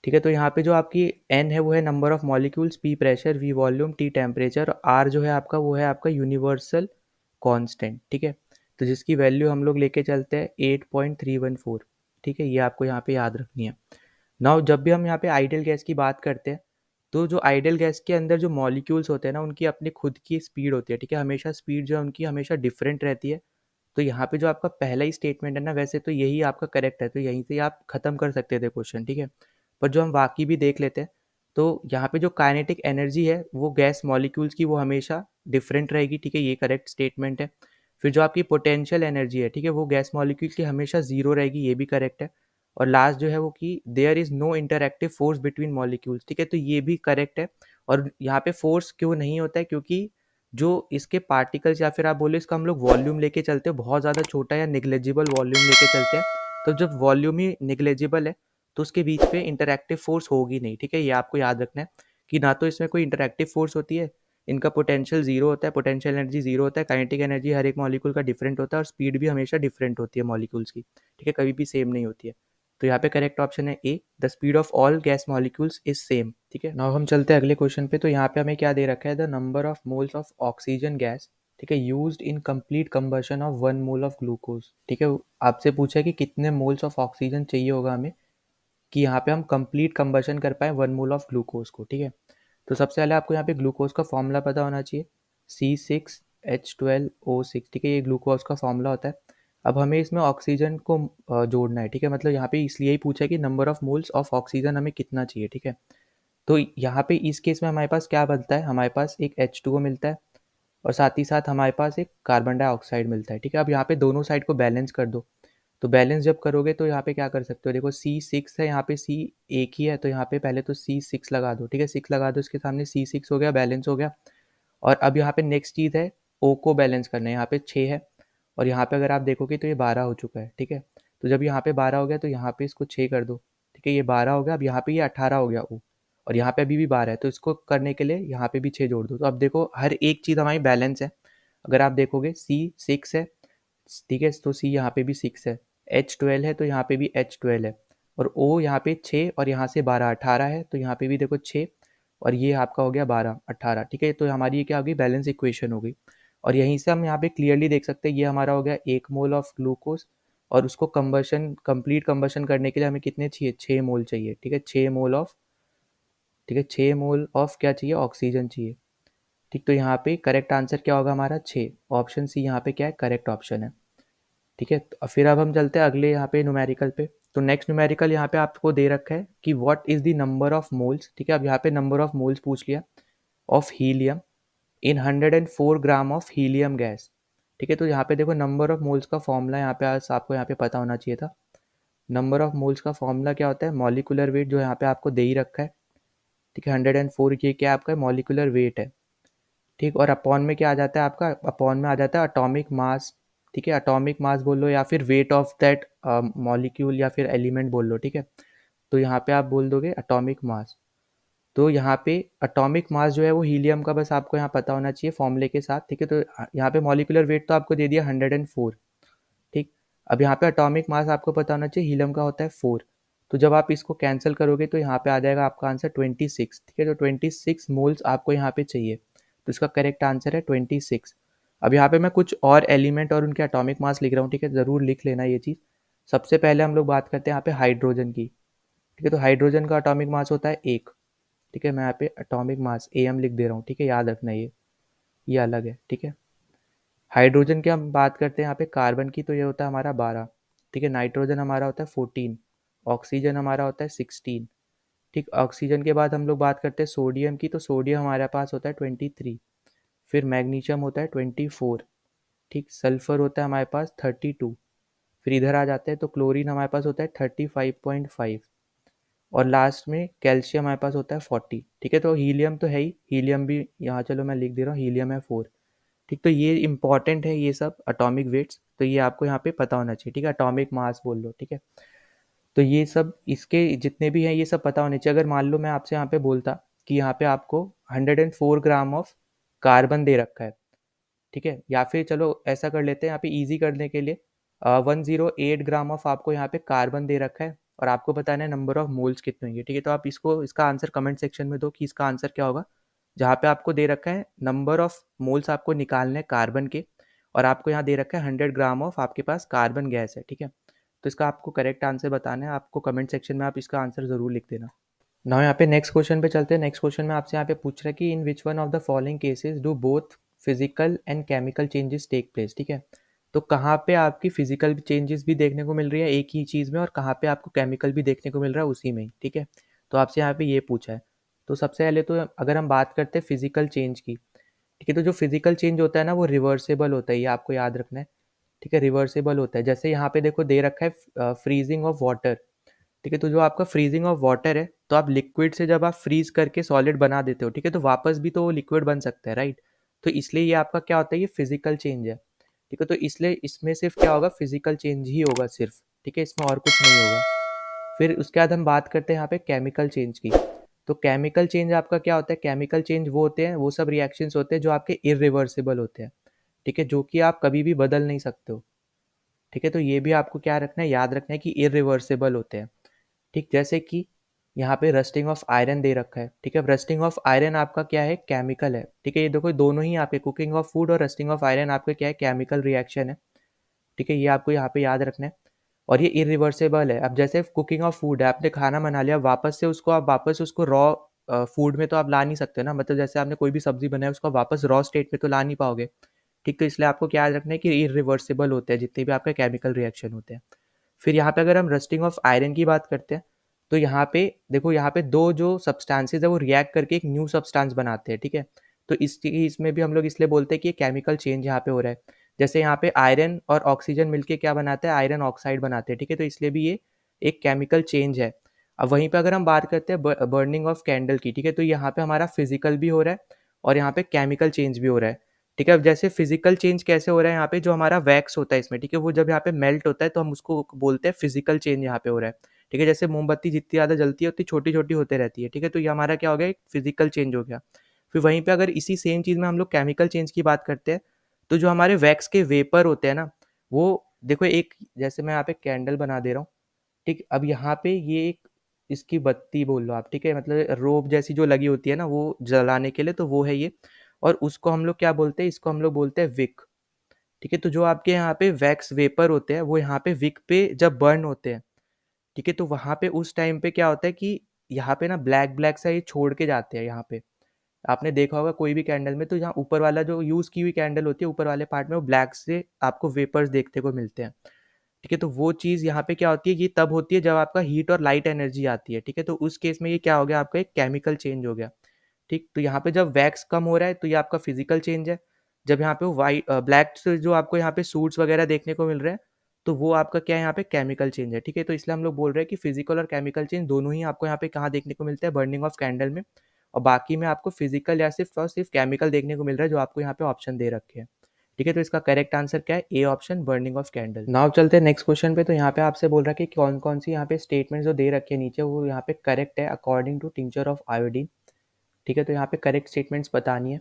ठीक है। तो यहाँ पे जो आपकी n है वो है number of molecules, P pressure, V volume, T temperature, और R जो है आपका वो है आपका यूनिवर्सल कांस्टेंट, ठीक है। तो जिसकी वैल्यू हम लोग लेके चलते हैं 8.314, ठीक है। ये आपको यहाँ पे याद रखनी है। नाउ जब भी हम यहाँ पे आइडियल गैस की बात करते हैं, तो जो आइडियल गैस के अंदर जो मॉलिक्यूल्स होते हैं ना, उनकी अपनी खुद की स्पीड होती है, ठीक है। हमेशा स्पीड जो है उनकी हमेशा डिफरेंट रहती है। तो यहाँ पे जो आपका पहला ही स्टेटमेंट है ना, वैसे तो यही आपका करेक्ट है, तो यहीं से आप खत्म कर सकते थे क्वेश्चन, ठीक है। पर जो हम बाकी भी देख लेते हैं, तो यहाँ पे जो काइनेटिक एनर्जी है वो गैस मॉलिक्यूल्स की वो हमेशा डिफरेंट रहेगी, ठीक है, ये करेक्ट स्टेटमेंट है। फिर जो आपकी पोटेंशियल एनर्जी है, ठीक है, वो गैस मॉलिक्यूल की हमेशा जीरो रहेगी, ये भी करेक्ट है। और लास्ट जो है वो कि there is no interactive force between molecules, ठीक है, तो ये भी करेक्ट है। और यहाँ पे फोर्स क्यों नहीं होता है, क्योंकि जो इसके पार्टिकल्स या फिर आप बोले इसका हम लोग वॉल्यूम लेके चलते हैं बहुत ज़्यादा छोटा या निग्लेजिबल वॉल्यूम लेके चलते हैं, तो जब वॉल्यूम ही निग्लेजिबल है तो उसके बीच पे इंटरैक्टिव फोर्स होगी नहीं, ठीक है। ये आपको याद रखना है कि ना तो इसमें कोई इंटरैक्टिव फोर्स होती है, इनका पोटेंशियल जीरो होता है, पोटेंशियल एनर्जी जीरो होता है, काइनेटिक एनर्जी हर एक मॉलिक्यूल का डिफरेंट होता है और स्पीड भी हमेशा डिफरेंट होती है मॉलिक्यूल्स की, ठीक है, कभी भी सेम नहीं होती है। तो यहाँ पे करेक्ट ऑप्शन है A, the speed of all gas molecules is same, ठीक है। नाउ हम चलते हैं अगले क्वेश्चन पे। तो यहाँ पे हमें क्या दे रखा है, the number of moles of oxygen gas, ठीक है, used in complete combustion of 1 mole of glucose, ठीक है। आपसे पूछा है कि कितने मोल्स ऑफ ऑक्सीजन चाहिए होगा हमें कि यहाँ पे हम कंप्लीट कंबशन कर पाए 1 मोल ऑफ ग्लूकोज को, ठीक है। तो सबसे पहले आपको यहाँ पे ग्लूकोज का फॉर्मूला पता होना चाहिए, C6H12O6, ठीक है, ये ग्लूकोज का फॉर्मूला होता है। अब हमें इसमें ऑक्सीजन को जोड़ना है, ठीक है, मतलब यहाँ पे इसलिए ही पूछा है कि number of moles of oxygen हमें कितना चाहिए, ठीक है। तो यहाँ पे इस केस में हमारे पास क्या बनता है, हमारे पास एक H2O मिलता है और साथ ही साथ हमारे पास एक कार्बन डाइऑक्साइड मिलता है, ठीक है। अब यहाँ पे दोनों साइड को बैलेंस कर दो, तो बैलेंस जब करोगे तो यहाँ पे क्या कर सकते हो, देखो C6 है, यहाँ पे C एक ही है, तो यहाँ पे पहले तो C6 लगा दो, ठीक है, 6 लगा दो, इसके सामने C6 हो गया, बैलेंस हो गया। और अब यहाँ पे नेक्स्ट चीज़ है, O को बैलेंस करना है, यहाँ पे 6 है और यहाँ पे अगर आप देखोगे तो ये 12 हो चुका है, ठीक है। तो जब यहाँ पे 12 हो गया तो यहाँ पे इसको 6 कर दो, ठीक है, ये 12 हो गया। अब यहाँ पे ये 18 हो गया O, और यहाँ पे अभी भी 12 है, तो इसको करने के लिए यहाँ पे भी 6 जोड़ दो। तो अब देखो हर एक चीज़ हमारी बैलेंस है। अगर आप देखोगे C6 है, ठीक है, तो C यहाँ पे भी 6 है, H12 है तो यहाँ पे भी H12 है, और O यहाँ पे 6 और यहाँ से 12 18 है, तो यहाँ पे भी देखो 6 और ये आपका हो गया 12 18, ठीक है। तो हमारी ये क्या हो गई, बैलेंस इक्वेशन हो गई। और यहीं से हम यहाँ पे क्लियरली देख सकते हैं ये हमारा हो गया 1 मोल ऑफ ग्लूकोज, और उसको कंबशन कंप्लीट कंबशन करने के लिए हमें कितने चाहिए, 6 मोल चाहिए, ठीक है, 6 मोल ऑफ, ठीक है, 6 मोल ऑफ क्या चाहिए, ऑक्सीजन चाहिए, ठीक। तो यहाँ पे करेक्ट आंसर क्या होगा हमारा 6, ऑप्शन सी यहाँ पे क्या है, करेक्ट ऑप्शन है, ठीक है। तो फिर अब हम चलते हैं अगले यहाँ पे न्यूमेरिकल पे। तो नेक्स्ट न्यूमेरिकल यहाँ पे आपको दे रखा है कि what is the number of moles, ठीक है। अब यहाँ पे नंबर ऑफ मोल्स पूछ लिया of helium in 104 gram of helium gas, ठीक है। तो यहाँ पे देखो नंबर ऑफ मोल्स का फॉर्मूला यहाँ पे आज आपको यहाँ पे पता होना चाहिए था। नंबर ऑफ मोल्स का फॉर्मूला क्या होता है, मॉलिकुलर वेट, जो यहाँ पे आपको दे ही रखा है, ठीक है। 104 ये क्या आपका मॉलिकुलर वेट है, ठीक। और अपॉन में क्या आ जाता है आपका, अपॉन में आ जाता है एटॉमिक मास, ठीक है, एटॉमिक मास बोल लो या फिर वेट ऑफ दैट मॉलिक्यूल या फिर एलिमेंट बोल लो, ठीक है। तो यहाँ पे आप बोल दोगे एटॉमिक मास। तो यहाँ पे एटॉमिक मास जो है वो हीलियम का, बस आपको यहाँ पता होना चाहिए फॉर्मूले के साथ, ठीक है। तो यहाँ पे मॉलिकुलर वेट तो आपको दे दिया 104, ठीक। अब यहाँ पे एटॉमिक मास आपको पता होना चाहिए, हीलियम का होता है 4। तो जब आप इसको कैंसिल करोगे तो यहाँ पे आ जाएगा आपका आंसर 26, ठीक है। तो 26 मोल्स आपको यहाँ पे चाहिए, तो इसका करेक्ट आंसर है 26। अब यहाँ पे मैं कुछ और एलिमेंट और उनके एटॉमिक मास लिख रहा हूँ, ठीक है, ज़रूर लिख लेना ये चीज़। सबसे पहले हम लोग बात करते हैं यहाँ पे हाइड्रोजन की, ठीक है। तो हाइड्रोजन का एटॉमिक मास होता है 1, ठीक है। मैं यहाँ पे एटॉमिक मास AM लिख दे रहा हूँ, ठीक है, याद रखना ये अलग है, ठीक है। हाइड्रोजन की हम बात करते हैं यहाँ पे कार्बन की, तो ये होता है हमारा 12, ठीक है। नाइट्रोजन हमारा होता है 14, ऑक्सीजन हमारा होता है 16, ठीक। ऑक्सीजन के बाद हम लोग बात करते हैं सोडियम की, तो सोडियम हमारे पास होता है 23, फिर मैग्नीशियम होता है 24, ठीक। सल्फर होता है हमारे पास 32, फिर इधर आ जाते हैं तो क्लोरीन हमारे पास होता है 35.5, और लास्ट में कैल्शियम हमारे पास होता है 40, ठीक है। तो हीलियम तो है ही, हीलियम भी यहाँ चलो मैं लिख दे रहा हूँ, हीलियम है 4, ठीक। तो ये इंपॉर्टेंट है ये सब एटॉमिक वेट्स, तो ये आपको यहाँ पे पता होना चाहिए, ठीक है। एटॉमिक मास बोल लो, ठीक है। तो ये सब इसके जितने भी हैं ये सब पता होने चाहिए। अगर मान लो मैं आपसे यहाँ पे बोलता कि यहाँ पे आपको 104 ग्राम ऑफ कार्बन दे रखा है, ठीक है, या फिर चलो ऐसा कर लेते हैं यहाँ पे इजी करने के लिए 108 ग्राम ऑफ आपको यहाँ पे कार्बन दे रखा है और आपको बताना है नंबर ऑफ मोल्स कितने होंगे, ठीक है। तो आप इसको इसका आंसर कमेंट सेक्शन में दो कि इसका आंसर क्या होगा। जहाँ पे आपको दे रखा है नंबर ऑफ मोल्स आपको निकालने हैं कार्बन के, और आपको यहाँ दे रखा है 100 ग्राम ऑफ आपके पास कार्बन गैस है, ठीक है। तो इसका आपको करेक्ट आंसर बताना है, आपको कमेंट सेक्शन में आप इसका आंसर ज़रूर लिख देना। नाउ यहाँ पे नेक्स्ट क्वेश्चन पे चलते हैं। नेक्स्ट क्वेश्चन में आपसे यहाँ पे पूछ रहा है कि in which one of the following cases do both physical and chemical changes take place, ठीक है। तो कहाँ पे आपकी फिजिकल चेंजेस भी देखने को मिल रही है एक ही चीज़ में, और कहाँ पे आपको केमिकल भी देखने को मिल रहा है उसी में ही, ठीक है। तो आपसे यहाँ पे ये पूछा है। तो सबसे पहले तो अगर हम बात करते हैं फिजिकल चेंज की, ठीक है, तो जो फिजिकल चेंज होता है ना वो रिवर्सेबल होता है, ये आपको याद रखना है, ठीक है, रिवर्सेबल होता है। जैसे यहाँ पे देखो दे रखा है फ्रीजिंग ऑफ वाटर, ठीक है। तो जो आपका फ्रीजिंग ऑफ वाटर है, तो आप लिक्विड से जब आप फ्रीज करके सॉलिड बना देते हो, ठीक है, तो वापस भी तो वो लिक्विड बन सकता है, राइट। तो इसलिए ये आपका क्या होता है, ये फिजिकल चेंज है, ठीक है। तो इसलिए इसमें सिर्फ क्या होगा, फिजिकल चेंज ही होगा सिर्फ, ठीक है, इसमें और कुछ नहीं होगा। फिर उसके बाद हम बात करते हैं यहाँ पे केमिकल चेंज की। तो केमिकल चेंज आपका क्या होता है, केमिकल चेंज वो होते हैं, वो सब रिएक्शंस होते हैं जो आपके इरिवर्सिबल होते हैं, ठीक है, जो कि आप कभी भी बदल नहीं सकते हो, ठीक है। तो ये भी आपको क्या रखना है, याद रखना है कि इरिवर्सिबल होते हैं, ठीक। जैसे कि यहाँ पे रस्टिंग ऑफ आयरन दे रखा है, ठीक है। रस्टिंग ऑफ आयरन आपका क्या है, केमिकल है, ठीक है। ये देखो दोनों ही आपके कुकिंग ऑफ फूड और रस्टिंग ऑफ आयरन आपका क्या है, केमिकल रिएक्शन है, ठीक है। ये आपको यहाँ पे याद रखना है, और ये इरिवर्सिबल है। अब जैसे कुकिंग ऑफ फूड है, आपने खाना बना लिया, वापस से उसको आप वापस उसको रॉ फूड में तो आप ला नहीं सकते ना, मतलब जैसे आपने कोई भी सब्जी बनाई उसको आप वापस रॉ स्टेट में तो ला नहीं पाओगे, ठीक। तो इसलिए आपको क्या याद रखना है कि इरिवर्सिबल होते हैं जितने भी आपके केमिकल रिएक्शन होते हैं। फिर यहाँ पे अगर हम रस्टिंग ऑफ आयरन की बात करते हैं, तो यहाँ पे देखो, यहाँ पे दो जो सब्सटेंसेज है वो रिएक्ट करके एक न्यू सब्सटेंस बनाते हैं, ठीक है। तो इसमें भी हम लोग इसलिए बोलते हैं कि ये केमिकल चेंज यहाँ पे हो रहा है। जैसे यहाँ पे आयरन और ऑक्सीजन मिलके क्या बनाता है, आयरन ऑक्साइड बनाते हैं, ठीक है। तो इसलिए भी ये एक केमिकल चेंज है। अब वहीं पे अगर हम बात करते हैं बर्निंग ऑफ कैंडल की, ठीक है, तो यहाँ पे हमारा फिजिकल भी हो रहा है और यहाँ पे केमिकल चेंज भी हो रहा है, ठीक है। अब जैसे फिजिकल चेंज कैसे हो रहा है, यहाँ पे जो हमारा वैक्स होता है इसमें, ठीक है, वो जब यहाँ पे मेल्ट होता है तो हम उसको बोलते हैं फिजिकल चेंज यहाँ पे हो रहा है, ठीक है। जैसे मोमबत्ती जितनी ज़्यादा जलती है उतनी छोटी छोटी होते रहती है, ठीक है। तो ये हमारा क्या हो गया, एक फिजिकल चेंज हो गया। फिर वहीं पे अगर इसी सेम चीज़ में हम लोग केमिकल चेंज की बात करते हैं, तो जो हमारे वैक्स के वेपर होते हैं ना, वो देखो, एक जैसे मैं यहाँ पे कैंडल बना दे रहा हूँ, ठीक। अब यहाँ पे ये एक इसकी बत्ती बोल लो आप, ठीक है, मतलब रोप जैसी जो लगी होती है ना वो जलाने के लिए, तो वो है ये। और उसको हम लोग क्या बोलते हैं, इसको हम लोग बोलते हैं विक, ठीक है। तो जो आपके यहाँ पे वैक्स वेपर होते हैं वो यहाँ पे विक पे जब बर्न होते हैं, ठीक है, तो वहाँ पे उस टाइम पे क्या होता है कि यहाँ पे ना ब्लैक ब्लैक सा ये छोड़ के जाते हैं यहाँ पे। आपने देखा होगा कोई भी कैंडल में, तो यहाँ ऊपर वाला जो यूज की हुई कैंडल होती है, ऊपर वाले पार्ट में वो ब्लैक से आपको वेपर्स देखने को मिलते हैं, ठीक है। तो वो चीज़ यहाँ पे क्या होती है, ये तब होती है जब आपका हीट और लाइट एनर्जी आती है, ठीक है। तो उस केस में ये क्या हो गया, आपका एक केमिकल चेंज हो गया, ठीक। तो यहाँ पे जब वैक्स कम हो रहा है तो ये आपका फिजिकल चेंज है। जब यहाँ पे वाइट ब्लैक से जो आपको यहाँ पे सूट्स वगैरह देखने को मिल रहे हैं, तो वो आपका क्या है, यहाँ पे केमिकल चेंज है, ठीक है। तो इसलिए हम लोग बोल रहे हैं कि फिजिकल और केमिकल चेंज दोनों ही आपको यहाँ पे कहाँ देखने को मिलता है, बर्निंग ऑफ कैंडल में। और बाकी में आपको फिजिकल या सिर्फ और सिर्फ केमिकल देखने को मिल रहा है, जो आपको यहाँ पे ऑप्शन दे रखे हैं, ठीक है। तो इसका करेक्ट आंसर क्या है, A option, burning of candle. Now चलते हैं नेक्स्ट क्वेश्चन पे। तो यहाँ पे आपसे बोल रहा है कि कौन कौन सी यहाँ पे स्टेटमेंट जो दे रखे हैं नीचे वो यहाँ पे करेक्ट है according to tincture of iodine, ठीक है। तो यहाँ पे करेक्ट स्टेटमेंट्स बतानी है।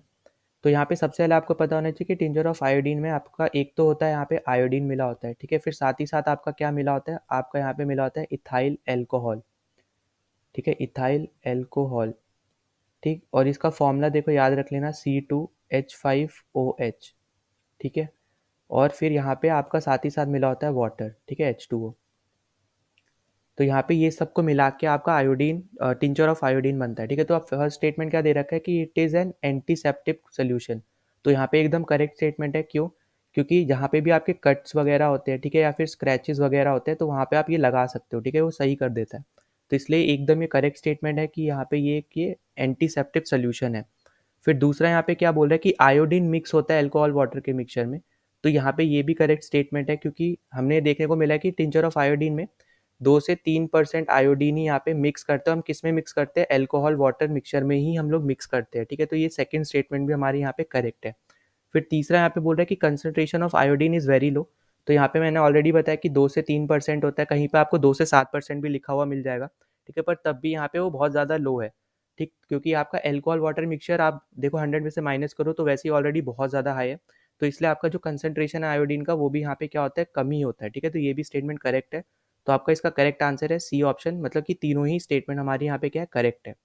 तो यहाँ पे सबसे पहले आपको पता होना चाहिए कि टिंचर ऑफ आयोडीन में आपका एक तो होता है यहाँ पे आयोडीन मिला होता है, ठीक है। फिर साथ ही साथ आपका क्या मिला होता है, आपका यहाँ पे मिला होता है इथाइल एल्कोहल, ठीक है, इथाइल एल्कोहल, ठीक। और इसका फॉर्मूला देखो याद रख लेना, C2H5OH, ठीक है। और फिर यहाँ पे आपका साथ ही साथ मिला होता है वाटर, ठीक है, H2O। तो यहाँ पे ये सबको मिला के आपका आयोडीन, टिंचर ऑफ आयोडीन बनता है, ठीक है। तो आप फर्स्ट स्टेटमेंट क्या दे रखा है कि it is an antiseptic solution. तो यहाँ पे एकदम करेक्ट स्टेटमेंट है, क्यों, क्योंकि यहाँ पे भी आपके कट्स वगैरह होते हैं, ठीक है, या फिर स्क्रैचेस वगैरह होते हैं, तो वहाँ पे आप ये लगा सकते हो, ठीक है, वो सही कर देता है। तो इसलिए एकदम ये करेक्ट स्टेटमेंट है कि यहाँ पे ये एंटीसेप्टिक सोल्यूशन है। फिर दूसरा यहाँ पे क्या बोल रहा है कि आयोडीन मिक्स होता है अल्कोहल वाटर के मिक्सचर में। तो यहाँ पे ये भी करेक्ट स्टेटमेंट है, क्योंकि हमने देखने को मिला है कि टिंचर ऑफ आयोडीन में 2 से 3% आयोडीन ही यहाँ पे मिक्स करते हैं। हम किस में मिक्स करते हैं, अल्कोहल वाटर मिक्सचर में ही हम लोग मिक्स करते हैं, ठीक है। तो ये सेकंड स्टेटमेंट भी हमारे यहाँ पे करेक्ट है। फिर तीसरा यहाँ पे बोल रहा है कि concentration of iodine is very low. तो यहाँ पे मैंने ऑलरेडी बताया कि 2 से 3% होता है, कहीं पे आपको 2 से 7% भी लिखा हुआ मिल जाएगा, ठीक है, पर तब भी यहाँ पे वो बहुत ज़्यादा लो है, ठीक। क्योंकि आपका एल्कोहल वाटर मिक्सचर आप देखो 100 में से माइनस करो तो वैसे ही ऑलरेडी बहुत ज़्यादा हाई है। तो इसलिए आपका जो कंसंट्रेशन है आयोडीन का वो भी यहाँ पे क्या होता है, कम ही होता है, ठीक है। तो ये भी स्टेटमेंट करेक्ट है। तो आपका इसका करेक्ट आंसर है सी ऑप्शन, मतलब कि तीनों ही स्टेटमेंट हमारे यहाँ पे क्या है, करेक्ट है।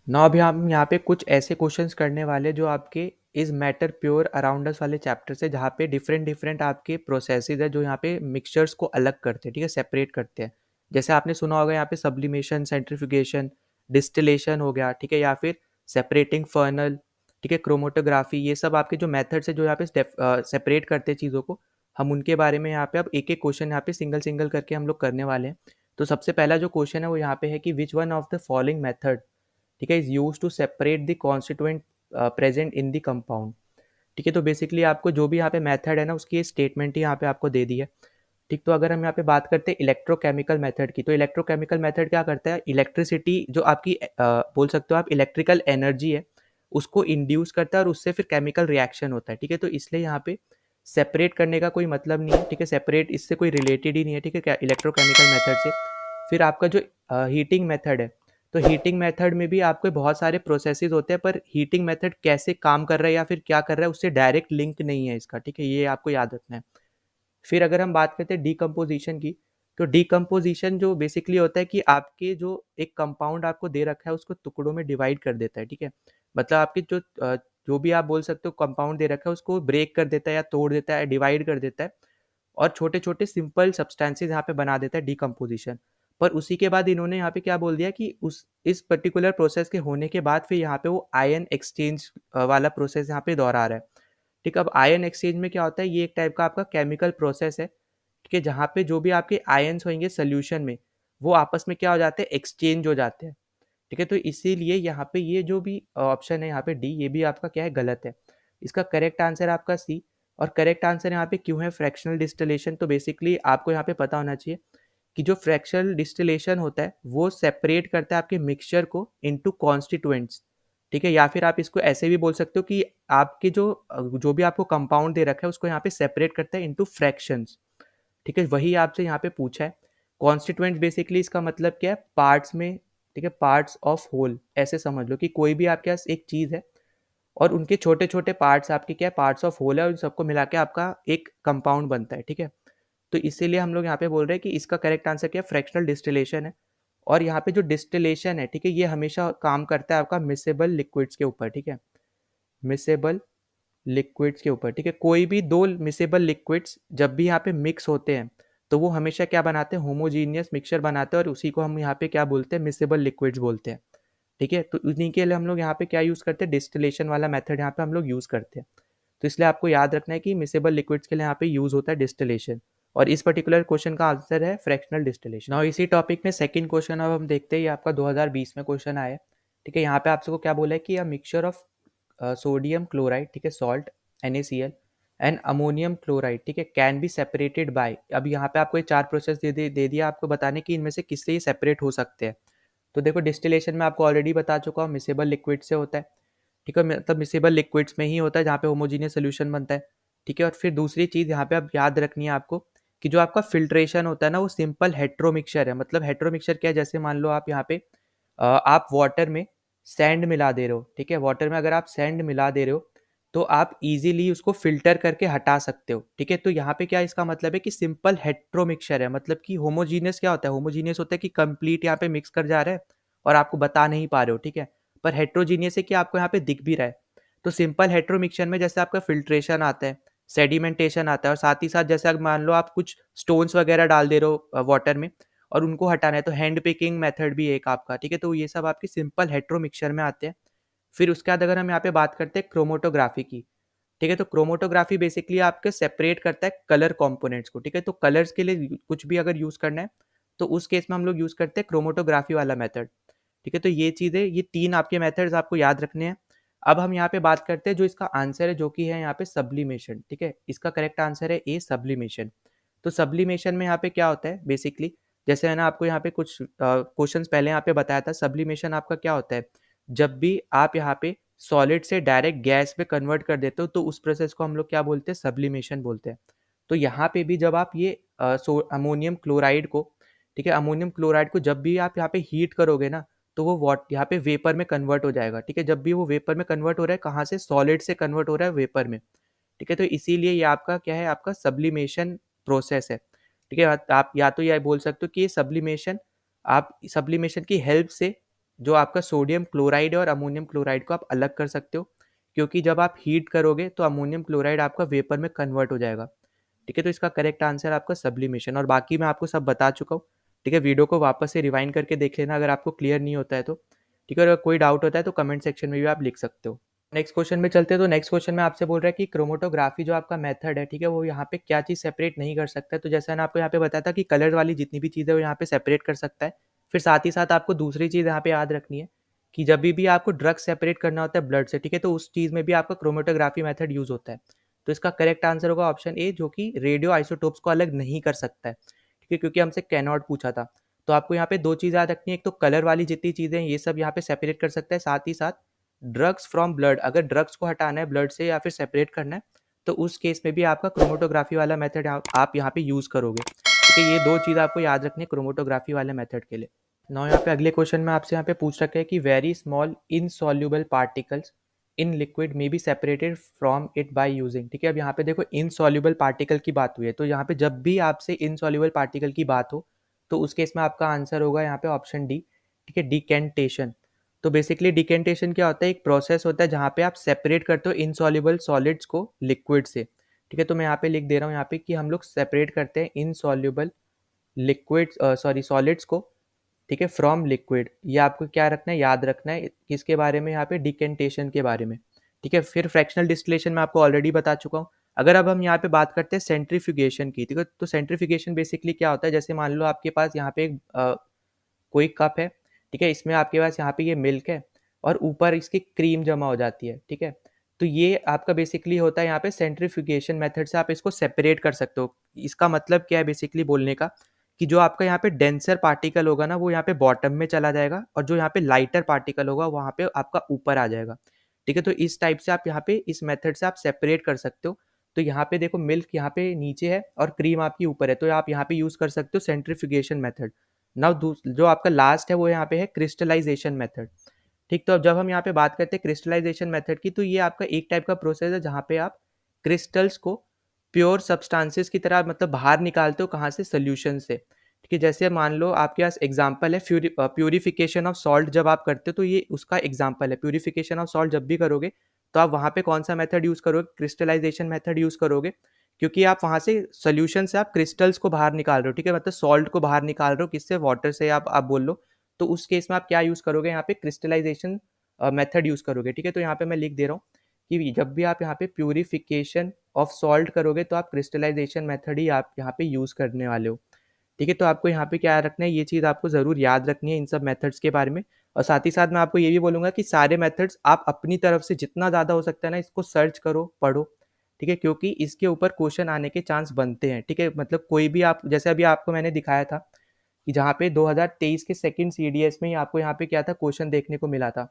ना अभी हम यहाँ पे कुछ ऐसे क्वेश्चंस करने वाले जो आपके is matter pure around us वाले चैप्टर से, जहाँ पे डिफरेंट डिफरेंट आपके प्रोसेसेस है जो यहाँ पे मिक्सचर्स को अलग करते हैं, ठीक है, सेपरेट करते हैं। जैसे आपने सुना होगा यहाँ पे सब्लिमेशन, सेंट्रीफ्यूगेशन, डिस्टिलेशन हो गया, ठीक है, या फिर सेपरेटिंग फर्नल, ठीक है, क्रोमोटोग्राफी, ये सब आपके जो मेथड्स है जो यहाँ पे सेपरेट करते हैं चीज़ों को, हम उनके बारे में यहाँ पे अब एक एक क्वेश्चन यहाँ पे सिंगल सिंगल करके हम लोग करने वाले हैं। तो सबसे पहला जो क्वेश्चन है वो यहाँ पे है कि which one of the following method, ठीक है, is use to separate the constituent present in the compound, ठीक है। तो बेसिकली आपको जो भी यहाँ पे मेथड है ना उसकी स्टेटमेंट ही यहाँ पे आपको दे दी है, ठीक, तो अगर हम यहाँ पे बात करते हैं इलेक्ट्रोकेमिकल मेथड की, तो इलेक्ट्रोकेमिकल मेथड क्या करता है, इलेक्ट्रिसिटी जो आपकी बोल सकते हो आप इलेक्ट्रिकल एनर्जी है, उसको इंड्यूस करता है और उससे फिर केमिकल रिएक्शन होता है। ठीक है, तो इसलिए यहाँ पे सेपरेट करने का कोई मतलब नहीं है। ठीक है, सेपरेट इससे कोई रिलेटेड ही नहीं है। ठीक है, इलेक्ट्रोकेमिकल मेथड से। फिर आपका जो हीटिंग मेथड है, तो हीटिंग मेथड में भी आपके बहुत सारे प्रोसेसेस होते हैं, पर हीटिंग मेथड कैसे काम कर रहा है या फिर क्या कर रहा है उससे डायरेक्ट लिंक नहीं है इसका। ठीक है, ये आपको याद रखना है। फिर अगर हम बात करते हैं डीकम्पोजिशन की, तो डीकम्पोजिशन जो बेसिकली होता है कि आपके जो एक कंपाउंड आपको दे रखा है उसको टुकड़ों में डिवाइड कर देता है। ठीक है, मतलब आपके जो भी आप बोल सकते हो कंपाउंड दे रखा है उसको ब्रेक कर देता है या तोड़ देता है, डिवाइड कर देता है और छोटे छोटे सिंपल सब्सटेंसेस यहाँ पे बना देता है डीकम्पोजिशन। पर उसी के बाद इन्होंने यहाँ पे क्या बोल दिया कि उस इस पर्टिकुलर प्रोसेस के होने के बाद फिर यहाँ पे वो आयन एक्सचेंज वाला प्रोसेस यहाँ पे दोहरा रहा है। ठीक है, अब आयन एक्सचेंज में क्या होता है, ये एक टाइप का आपका केमिकल प्रोसेस है। ठीक है, जहाँ पे जो भी आपके आयन्स होंगे सोल्यूशन में, वो आपस में क्या हो जाते हैं, एक्सचेंज हो जाते हैं। ठीक है, तो इसीलिए यहाँ पे ये जो भी ऑप्शन है यहाँ पे डी, ये भी आपका क्या है, गलत है। इसका करेक्ट आंसर है आपका सी। और करेक्ट आंसर यहाँ पे क्यों है फ्रैक्शनल डिस्टिलेशन, तो बेसिकली आपको यहाँ पे पता होना चाहिए कि जो फ्रैक्शनल डिस्टिलेशन होता है वो सेपरेट करता है आपके मिक्सचर को इनटू कॉन्स्टिट्यूएंट्स। ठीक है, या फिर आप इसको ऐसे भी बोल सकते हो कि आपके जो भी आपको कंपाउंड दे रखा है उसको यहाँ पे सेपरेट करता है इनटू फ्रैक्शंस। ठीक है, वही आपसे यहाँ पे पूछा है। कॉन्स्टिट्यूएंट्स बेसिकली इसका मतलब क्या है, पार्ट्स में। ठीक है, पार्ट्स ऑफ होल ऐसे समझ लो कि कोई भी आपके पास एक चीज़ है और उनके छोटे छोटे पार्ट्स आपके क्या है, पार्ट्स ऑफ होल है, और उन सबको मिला के आपका एक कंपाउंड बनता है। ठीक है, तो इसीलिए हम लोग यहाँ पे बोल रहे हैं कि इसका करेक्ट आंसर क्या है, फ्रैक्शनल डिस्टिलेशन है। और यहाँ पे जो डिस्टिलेशन है, ठीक है, ये हमेशा काम करता है आपका मिसेबल लिक्विड्स के ऊपर। ठीक है, मिसेबल लिक्विड्स के ऊपर। ठीक है, कोई भी दो मिसेबल लिक्विड्स जब भी यहाँ पे मिक्स होते हैं तो वो हमेशा क्या बनाते हैं, होमोजीनियस मिक्सचर बनाते हैं, और उसी को हम यहाँ पे क्या बोलते हैं, मिसेबल लिक्विड्स बोलते हैं। ठीक है, तो उन्हीं के लिए हम लोग यहाँ पे क्या यूज़ करते हैं, डिस्टिलेशन वाला मेथड यहाँ पे हम लोग यूज़ करते हैं। तो इसलिए आपको याद रखना है कि मिसेबल लिक्विड्स के लिए यहाँ पे यूज़ होता है डिस्टिलेशन, और इस पर्टिकुलर क्वेश्चन का आंसर है फ्रैक्शनल डिस्टिलेशन। नाउ इसी टॉपिक में सेकंड क्वेश्चन अब हम देखते हैं, ये आपका 2020 में क्वेश्चन आया है। ठीक है, यहाँ पे आपसे को क्या बोला है कि a mixture of sodium chloride, ठीक है, salt NaCl and ammonium chloride, ठीक है, कैन बी सेपरेटेड बाय। अब यहाँ पे आपको ये चार प्रोसेस दे दिया आपको बताने की इनमें से किससे ये सेपरेट हो सकते हैं। तो देखो, डिस्टिलेशन में आपको ऑलरेडी बता चुका हूँ, मिसेबल लिक्विड से होता है। ठीक है, मतलब मिसेबल लिक्विड्स में ही होता है जहाँ पे होमोजीनियस सोल्यूशन बनता है। ठीक है, और फिर दूसरी चीज़ यहाँ पे आप याद रखनी है आपको कि जो आपका फिल्ट्रेशन होता है ना, वो सिंपल हेट्रो मिक्सचर है। मतलब हेट्रो मिक्सचर क्या है, जैसे मान लो आप यहाँ पे आप वाटर में सैंड मिला दे रहे हो। ठीक है, वाटर में अगर आप सैंड मिला दे रहे हो तो आप इजीली उसको फिल्टर करके हटा सकते हो। ठीक है, तो यहाँ पे क्या इसका मतलब है कि सिंपल हेट्रो मिक्सचर है। मतलब कि होमोजीनियस क्या होता है, होमोजीनियस होता है कि कंप्लीट यहाँ पे मिक्स कर जा रहा है और आपको बता नहीं पा रहे हो। ठीक है, पर हेट्रोजीनियस है कि आपको यहाँ पे दिख भी रहा है। तो सिंपल हेट्रो मिक्सचर में जैसे आपका फिल्ट्रेशन आता है, सेडिमेंटेशन आता है, और साथ ही साथ जैसे अगर मान लो आप कुछ स्टोन्स वगैरह डाल दे रहे हो वाटर में और उनको हटाना है, तो हैंड पिकिंग मेथड भी एक आपका। ठीक है, तो ये सब आपकी सिंपल हेट्रो मिक्सचर में आते हैं। फिर उसके बाद अगर हम यहाँ पे बात करते हैं क्रोमोटोग्राफी की। ठीक है, तो क्रोमोटोग्राफी बेसिकली आपके सेपरेट करता है कलर कंपोनेंट्स को। ठीक है, तो कलर्स के लिए कुछ भी अगर यूज करना है तो उस केस में हम लोग यूज करते हैं क्रोमोटोग्राफी वाला मेथड। ठीक है, तो ये चीजें, ये तीन आपके मेथड्स आपको याद रखने हैं। अब हम यहाँ पे बात करते हैं जो इसका आंसर है, जो कि है यहाँ पे सब्लिमेशन। ठीक है, इसका करेक्ट आंसर है ए, सब्लिमेशन। तो सब्लिमेशन में यहाँ पे क्या होता है बेसिकली, जैसे है ना, आपको यहाँ पे कुछ क्वेश्चंस पहले यहाँ पे बताया था। सब्लिमेशन आपका क्या होता है, जब भी आप यहाँ पे सॉलिड से डायरेक्ट गैस में कन्वर्ट कर देते हो तो उस प्रोसेस को हम लोग क्या बोलते हैं, सब्लिमेशन बोलते हैं। तो यहाँ पे भी जब आप ये अमोनियम क्लोराइड को, ठीक है, अमोनियम क्लोराइड को जब भी आप यहाँ पे हीट करोगे ना, तो वो यहाँ पे वेपर में कन्वर्ट हो जाएगा। ठीक है, जब भी वो वेपर में कन्वर्ट हो रहा है, कहाँ से, सॉलिड से कन्वर्ट हो रहा है वेपर में। ठीक है, तो इसीलिए ये आपका क्या है, आपका सब्लिमेशन प्रोसेस है। ठीक है, आप या तो ये बोल सकते हो कि ये सब्लिमेशन, आप सब्लिमेशन की हेल्प से जो आपका सोडियम क्लोराइड है और अमोनियम क्लोराइड को आप अलग कर सकते हो, क्योंकि जब आप हीट करोगे तो अमोनियम क्लोराइड आपका वेपर में कन्वर्ट हो जाएगा। ठीक है, तो इसका करेक्ट आंसर आपका सब्लिमेशन, और बाकी मैं आपको सब बता चुका हूँ। ठीक है, वीडियो को वापस से रिवाइंड करके देख लेना अगर आपको क्लियर नहीं होता है तो। ठीक है, अगर कोई डाउट होता है तो कमेंट सेक्शन में भी आप लिख सकते हो। नेक्स्ट क्वेश्चन में चलते हैं। तो नेक्स्ट क्वेश्चन में आपसे बोल रहा है कि क्रोमोटोग्राफी जो आपका मेथड है, ठीक है, वो यहाँ पे क्या चीज़ सेपरेट नहीं कर सकता है। तो जैसा मैंने आपको यहाँ पे बताया था कि कलर वाली जितनी भी चीज़ है वो यहाँ पे सेपरेट कर सकता है। फिर साथ ही साथ आपको दूसरी चीज़ यहाँ पे याद रखनी है कि जब भी आपको ड्रग सेपरेट करना होता है ब्लड से, ठीक है, तो उस चीज़ में भी आपका क्रोमोटोग्राफी मेथड यूज होता है। तो इसका करेक्ट आंसर होगा ऑप्शन ए, जो कि रेडियो आइसोटोप्स को अलग नहीं कर सकता है, ठीक है, क्योंकि हमसे कैनॉट पूछा था। तो आपको यहाँ पे दो चीज़ याद रखनी है, एक तो कलर वाली जितनी चीज़ें हैं ये सब यहाँ पे सेपरेट कर सकता है, साथ ही साथ ड्रग्स फ्रॉम ब्लड, अगर ड्रग्स को हटाना है ब्लड से या फिर सेपरेट करना है तो उस केस में भी आपका क्रोमेटोग्राफी वाला मेथड आप यहाँ पे यूज़ करोगे, ठीक है। ये दो चीज़ आपको याद रखनी है क्रोमेटोग्राफी वाले मेथड के लिए। नाउ यहाँ पे अगले क्वेश्चन में आपसे यहाँ पे पूछ रखे हैं कि very small insoluble particles in liquid में be separated from it by using, ठीक है। अब यहाँ पे देखो इनसॉल्युबल पार्टिकल की बात हुई है, तो यहाँ पे जब भी आपसे इनसॉल्युबल पार्टिकल की बात हो तो उस केस में आपका आंसर होगा यहाँ पे ऑप्शन डी, ठीक है, डिकेंटेशन। तो बेसिकली डिकेंटेशन क्या होता है, एक प्रोसेस होता है जहाँ पे आप सेपरेट करते हो इनसॉल्युबल सॉलिड्स को लिक्विड से, ठीक है। तो मैं यहाँ पे लिख दे रहा हूँ यहाँ पे कि हम लोग सेपरेट करते हैं इनसॉल्युबल लिक्विड सॉरी सॉलिड्स को, ठीक है, फ्रॉम लिक्विड। ये आपको क्या रखना है, याद रखना है, किसके बारे में, यहाँ पे डिकेंटेशन के बारे में, ठीक है। फिर फ्रैक्शनल डिस्टिलेशन में आपको ऑलरेडी बता चुका हूँ। अगर अब हम यहाँ पे बात करते हैं सेंट्रीफ्यूगेशन की, ठीक है, तो सेंट्रीफ्यूगेशन बेसिकली क्या होता है, जैसे मान लो आपके पास यहाँ पे कोई कप है, ठीक है, इसमें आपके पास यहाँ पे ये मिल्क है और ऊपर इसकी क्रीम जमा हो जाती है, ठीक है। तो ये आपका बेसिकली होता है यहाँ पे सेंट्रीफ्यूगेशन मेथड से आप इसको सेपरेट कर सकते हो। इसका मतलब क्या है बेसिकली बोलने का, कि जो आपका यहाँ पे डेंसर पार्टिकल होगा ना वो यहाँ पे बॉटम में चला जाएगा और जो यहाँ पे लाइटर पार्टिकल होगा वहाँ पे आपका ऊपर आ जाएगा, ठीक है। तो इस टाइप से आप यहाँ पे इस मेथड से आप सेपरेट कर सकते हो। तो यहाँ पे देखो मिल्क यहाँ पे नीचे है और क्रीम आपकी ऊपर है, तो आप यहाँ पे यूज कर सकते हो सेंट्रीफ्यूगेशन मेथड। नाउ जो आपका लास्ट है वो यहाँ पे है क्रिस्टलाइजेशन मेथड, ठीक। तो अब जब हम यहाँ पे बात करते हैं क्रिस्टलाइजेशन मेथड की, तो ये आपका एक टाइप का प्रोसेस है जहाँ पे आप क्रिस्टल्स को प्योर सब्सटेंसेस की तरह मतलब बाहर निकालते हो, कहाँ से, सोल्यूशन से, ठीक है। जैसे मान लो आपके पास एग्जांपल है प्यूरिफिकेशन ऑफ सॉल्ट, जब आप करते हो तो ये उसका एग्जांपल है। प्यूरिफिकेशन ऑफ सॉल्ट जब भी करोगे तो आप वहाँ पे कौन सा मेथड यूज़ करोगे, क्रिस्टलाइजेशन मेथड यूज़ करोगे, क्योंकि आप वहाँ से सोल्यूशन से आप क्रिस्टल्स को बाहर निकाल रहे हो, ठीक है, मतलब सॉल्ट को बाहर निकाल रहे हो, किससे, वाटर से आप बोल लो। तो उस केस में आप क्या यूज़ करोगे, यहाँ पे क्रिस्टलाइजेशन मेथड यूज़ करोगे, ठीक है। तो यहाँ पे मैं लिख दे रहा हूँ कि जब भी आप यहाँ पे प्यूरिफिकेशन ऑफ सॉल्ट करोगे तो आप क्रिस्टलाइजेशन मेथड ही आप यहाँ पे यूज़ करने वाले हो, ठीक है। तो आपको यहाँ पे क्या रखना है, ये चीज़ आपको ज़रूर याद रखनी है इन सब मेथड्स के बारे में। और साथ ही साथ मैं आपको ये भी बोलूँगा कि सारे मेथड्स आप अपनी तरफ से जितना ज़्यादा हो सकता है ना इसको सर्च करो, पढ़ो, ठीक है, क्योंकि इसके ऊपर क्वेश्चन आने के चांस बनते हैं, ठीक है। मतलब कोई भी आप, जैसे अभी आपको मैंने दिखाया था कि जहाँ पे 2023 के सेकंड सीडीएस में ही आपको यहाँ पे क्या था, क्वेश्चन देखने को मिला था,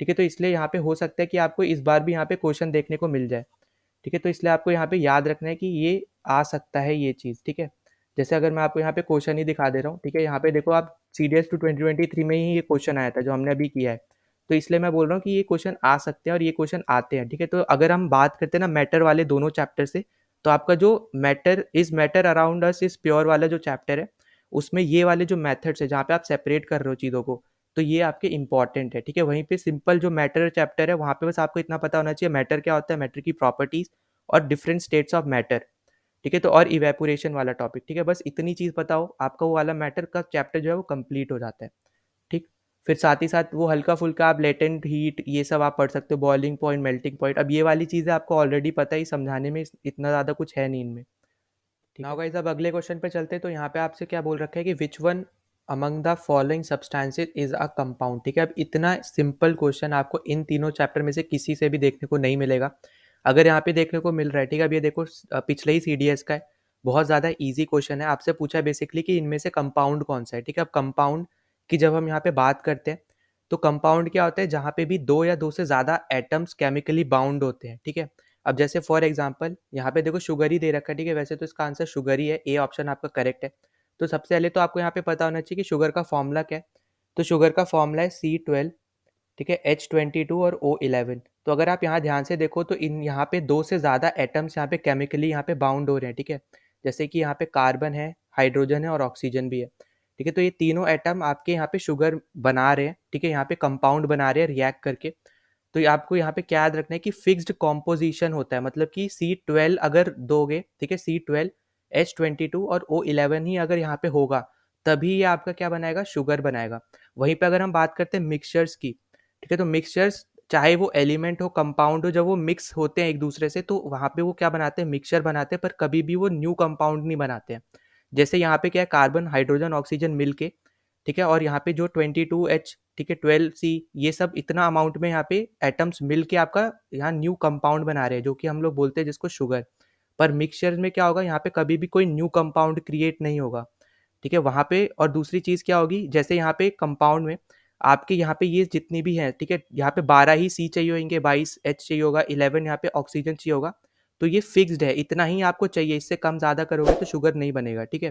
ठीक है। तो इसलिए यहाँ पे हो सकता है कि आपको इस बार भी यहाँ पे क्वेश्चन देखने को मिल जाए, ठीक है। तो इसलिए आपको यहाँ पे याद रखना है कि ये आ सकता है ये चीज़, ठीक है। जैसे अगर मैं आपको यहाँ पे क्वेश्चन ही दिखा दे रहा हूँ, ठीक है, यहाँ पे देखो आप सीडीएस टू 2023 में ही ये क्वेश्चन आया था जो हमने अभी किया है। तो इसलिए मैं बोल रहा हूँ कि ये क्वेश्चन आ सकते हैं और ये क्वेश्चन आते हैं, ठीक है। तो अगर हम बात करते हैं ना मैटर वाले दोनों चैप्टर से, तो आपका जो matter around us is pure वाला जो चैप्टर है उसमें ये वाले जो मेथड्स है जहाँ पे आप सेपरेट कर रहे हो चीज़ों को, तो ये आपके इंपॉर्टेंट है, ठीक है। वहीं पे सिंपल जो मैटर चैप्टर है वहाँ पे बस आपको इतना पता होना चाहिए मैटर क्या होता है, मैटर की प्रॉपर्टीज और डिफरेंट स्टेट्स ऑफ मैटर, ठीक है। तो और इवेपोरेशन वाला टॉपिक, ठीक है, बस इतनी चीज़ पता हो आपका वो वाला मैटर का चैप्टर जो है वो कंप्लीट हो जाता है, ठीक। फिर साथ ही साथ वो हल्का फुल्का आप लेटेंट हीट ये सब आप पढ़ सकते हो, बॉइलिंग पॉइंट, मेल्टिंग पॉइंट, अब ये वाली चीज़ें आपको ऑलरेडी पता ही, समझाने में इतना ज़्यादा कुछ है नहीं इनमें, ठीक नाउ गाइस अब अगले क्वेश्चन पे चलते हैं। तो यहाँ पे आपसे क्या बोल रखा है कि which one among the following substances is a compound, ठीक है। अब इतना सिंपल क्वेश्चन आपको इन तीनों चैप्टर में से किसी से भी देखने को नहीं मिलेगा। अगर यहाँ पे देखने को मिल रहा है, ठीक है, अब ये देखो पिछले ही सीडीएस का है, बहुत ज़्यादा इजी क्वेश्चन है। आपसे पूछा है बेसिकली कि इनमें से कंपाउंड कौन सा है, ठीक है। अब कंपाउंड की जब हम यहाँ पे बात करते हैं तो कंपाउंड क्या होता है, जहाँ पे भी दो या दो से ज़्यादा एटम्स केमिकली बाउंड होते हैं, ठीक है। अब जैसे फॉर एग्जांपल यहाँ पे देखो शुगर ही दे रखा है, ठीक है, वैसे तो इसका आंसर शुगर ही है, ए ऑप्शन आपका करेक्ट है। तो सबसे पहले तो आपको यहाँ पे पता होना चाहिए कि शुगर का फॉर्मूला क्या है। तो शुगर का फॉर्मूला है C12, ठीक है, H22 और O11। तो अगर आप यहाँ ध्यान से देखो तो इन यहाँ पे दो से ज़्यादा एटम्स यहाँ पे केमिकली यहाँ पे बाउंड हो रहे हैं, ठीक है। जैसे कि यहाँ पे कार्बन है, हाइड्रोजन है और ऑक्सीजन भी है, ठीक है। तो ये तीनों एटम आपके यहाँ पे शुगर बना रहे हैं, ठीक है, यहाँ पे कंपाउंड बना रहे हैं रिएक्ट करके। तो आपको यहाँ पे क्या याद रखना है कि फिक्स्ड कॉम्पोजिशन होता है, मतलब कि C12 अगर दोगे, ठीक है, C12 H22 और O11 ही अगर यहाँ पे होगा तभी ये आपका क्या बनाएगा, शुगर बनाएगा। वहीं पे अगर हम बात करते हैं मिक्सचर्स की, ठीक है, तो मिक्सचर्स चाहे वो एलिमेंट हो, कंपाउंड हो, जब वो मिक्स होते हैं एक दूसरे से तो वहाँ पे वो क्या बनाते हैं, मिक्सचर बनाते हैं, पर कभी भी वो न्यू कंपाउंड नहीं बनाते हैं। जैसे यहाँ पे क्या है, कार्बन हाइड्रोजन ऑक्सीजन मिल के, ठीक है, और यहाँ पे जो 22H ठीक है, 12C, ये सब इतना अमाउंट में यहाँ पे एटम्स मिल के आपका यहाँ न्यू कंपाउंड बना रहे हैं, जो कि हम लोग बोलते हैं जिसको शुगर। पर मिक्सचर में क्या होगा, यहाँ पे कभी भी कोई न्यू कंपाउंड क्रिएट नहीं होगा, ठीक है वहाँ पे। और दूसरी चीज़ क्या होगी, जैसे यहाँ पे कंपाउंड में आपके यहाँ पे ये जितनी भी हैं, ठीक है, यहाँ पे 12 ही सी चाहिए होंगे, 22 एच चाहिए होगा, 11 यहाँ पे ऑक्सीजन चाहिए होगा, तो ये फिक्स्ड है, इतना ही आपको चाहिए, इससे कम ज़्यादा करोगे तो शुगर नहीं बनेगा, ठीक है।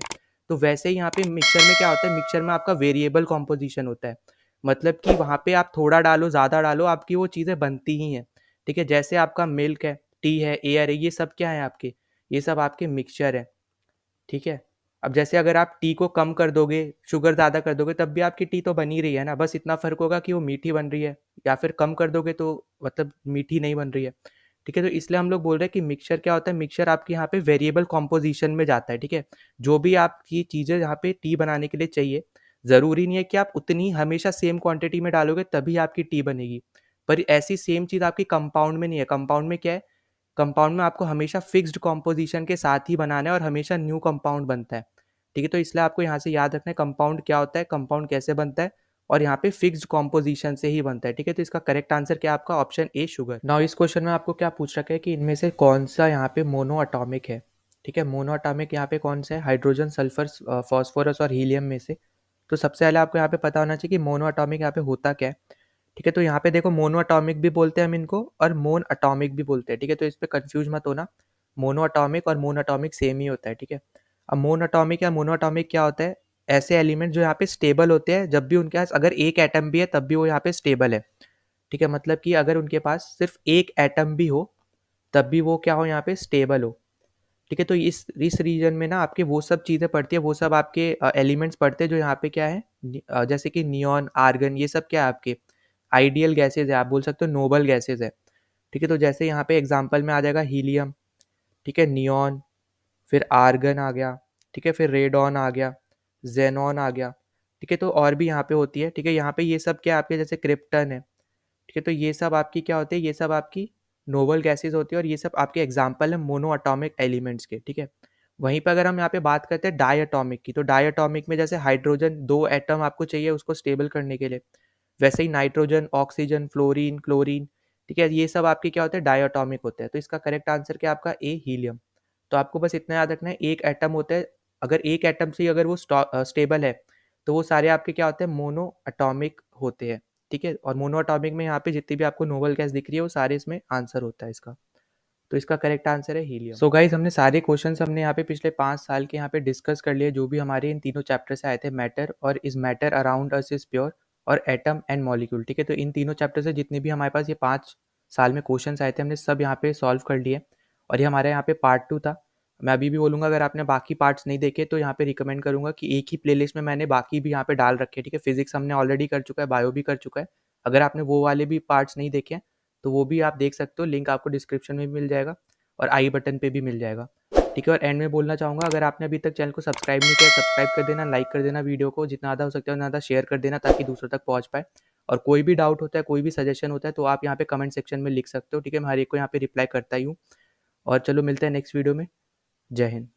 तो वैसे ही यहाँ पे मिक्सचर में क्या होता है, मिक्सचर में आपका वेरिएबल कॉम्पोजिशन होता है, मतलब कि वहाँ पे आप थोड़ा डालो ज़्यादा डालो आपकी वो चीज़ें बनती ही हैं, ठीक है। जैसे आपका मिल्क है, टी है, एयर है, ये सब क्या है आपके, ये सब आपके मिक्सचर है, ठीक है। अब जैसे अगर आप टी को कम कर दोगे, शुगर ज़्यादा कर दोगे, तब भी आपकी टी तो बन ही रही है ना, बस इतना फ़र्क होगा कि वो मीठी बन रही है, या फिर कम कर दोगे तो मतलब मीठी नहीं बन रही है, ठीक है। तो इसलिए हम लोग बोल रहे हैं कि मिक्सचर क्या होता है, मिक्सचर आपके यहाँ पे वेरिएबल कॉम्पोजिशन में जाता है, ठीक है। जो भी आपकी चीज़ें यहाँ पे टी बनाने के लिए चाहिए, ज़रूरी नहीं है कि आप उतनी हमेशा सेम क्वांटिटी में डालोगे तभी आपकी टी बनेगी, पर ऐसी सेम चीज़ आपकी कंपाउंड में नहीं है। कंपाउंड में क्या है, कंपाउंड में आपको हमेशा फिक्स्ड कॉम्पोजिशन के साथ ही बनाना है और हमेशा न्यू कंपाउंड बनता है, ठीक है। तो इसलिए आपको यहाँ से याद रखना है कंपाउंड क्या होता है, कंपाउंड कैसे बनता है, और यहाँ पे फिक्स्ड कॉम्पोजिशन से ही बनता है, ठीक है। तो इसका करेक्ट आंसर क्या है आपका, ऑप्शन ए शुगर। नाउ इस क्वेश्चन में आपको क्या पूछ रखा है कि इनमें से कौन सा यहाँ पे मोनो अटोमिक है, ठीक है। मोनो अटोमिक यहाँ पे कौन सा है, हाइड्रोजन, सल्फर, फॉस्फोरस और हीलियम में से। तो सबसे पहले आपको यहाँ पे पता होना चाहिए कि मोनो अटोमिक यहाँ पे होता क्या है, ठीक है। तो यहाँ पे देखो मोनो अटोमिक भी बोलते हैं हम इनको और मोन अटोमिक भी बोलते हैं, ठीक है। तो इस पे कंफ्यूज मत होना, मोनो अटोमिक और मोन अटोमिक सेम ही होता है, ठीक है। अब मोन अटोमिक या मोनो अटोमिक क्या होता है, ऐसे एलिमेंट जो यहाँ पे स्टेबल होते हैं, जब भी उनके पास अगर एक एटम भी है तब भी वो यहाँ पे स्टेबल है, ठीक है। मतलब कि अगर उनके पास सिर्फ एक एटम भी हो तब भी वो क्या हो, यहाँ पे स्टेबल हो, ठीक है। तो इस रीजन में ना आपके वो सब चीज़ें पड़ती है, वो सब आपके एलिमेंट्स पड़ते हैं जो यहाँ पे क्या है, जैसे कि नियॉन, आर्गन, ये सब क्या है आपके आइडियल गैसेज है, आप बोल सकते हो नोबल गैसेज है, ठीक है। तो जैसे यहाँ पे एग्जांपल में आ जाएगा हीलियम, ठीक है, नियॉन, फिर आर्गन आ गया, ठीक है, फिर रेडॉन आ गया, जेनॉन आ गया, ठीक है। तो और भी यहाँ पे होती है, ठीक है। यहाँ पे ये सब क्या आपके जैसे क्रिप्टन है, ठीक है। तो ये सब आपकी क्या होती है, ये सब आपकी नोबल गैसेज होती है, और ये सब आपके एग्जाम्पल है मोनो अटोमिक एलिमेंट्स के, ठीक है। वहीं पर अगर हम यहाँ पे बात करते हैं डाई अटोमिक की, तो डाई अटोमिक में जैसे हाइड्रोजन 2 एटम आपको चाहिए उसको स्टेबल करने के लिए, वैसे ही नाइट्रोजन, ऑक्सीजन, फ्लोरीन, क्लोरीन, ठीक है, ये सब आपके क्या होते हैं, डायटोमिक होते हैं। तो इसका करेक्ट आंसर क्या आपका ए, हीलियम। तो आपको बस इतना याद रखना है, एक एटम होता है, अगर एक एटम से अगर वो स्टेबल है तो वो सारे आपके क्या होते हैं, मोनो अटोमिक होते हैं, ठीक है। और मोनो अटोमिक में यहाँ पे जितनी भी आपको नोबल गैस दिख रही है वो सारे इसमें आंसर होता है इसका। तो इसका करेक्ट आंसर है हीलियम। सो गाइज हमने सारे क्वेश्चंस हमने यहाँ पे पिछले 5 साल के यहाँ पे डिस्कस कर लिए, जो भी हमारे इन तीनों चैप्टर से आए थे, मैटर और is matter around us is pure और एटम एंड मॉलिक्यूल, ठीक है। तो इन तीनों चैप्टर से जितने भी हमारे पास ये 5 साल में क्वेश्चंस आए थे हमने सब यहाँ पे सॉल्व कर लिए, और ये हमारे यहाँ पे पार्ट 2 था। मैं अभी भी बोलूँगा अगर आपने बाकी पार्ट्स नहीं देखे तो यहाँ पे रिकमेंड करूँगा कि एक ही प्लेलिस्ट में मैंने बाकी भी यहाँ पे डाल रखे, ठीक है। फिजिक्स हमने ऑलरेडी कर चुका है, बायो भी कर चुका है, अगर आपने वो वाले भी पार्ट्स नहीं देखे हैं तो वो भी आप देख सकते हो, लिंक आपको डिस्क्रिप्शन में मिल जाएगा और आई बटन पे भी मिल जाएगा, ठीक है। और एंड में बोलना चाहूँगा, अगर आपने अभी तक चैनल को सब्सक्राइब नहीं किया, सब्सक्राइब कर देना, लाइक कर देना वीडियो को, जितना ज़्यादा हो सकता है उतना ज़्यादा शेयर कर देना ताकि दूसरों तक पहुँच पाए। और कोई भी डाउट होता है, कोई भी सजेशन होता है तो आप यहाँ पे कमेंट सेक्शन में लिख सकते हो, ठीक है। मैं हर एक को यहाँ पे रिप्लाई करता ही हूँ। और चलो मिलते हैं नेक्स्ट वीडियो में। जय हिंद।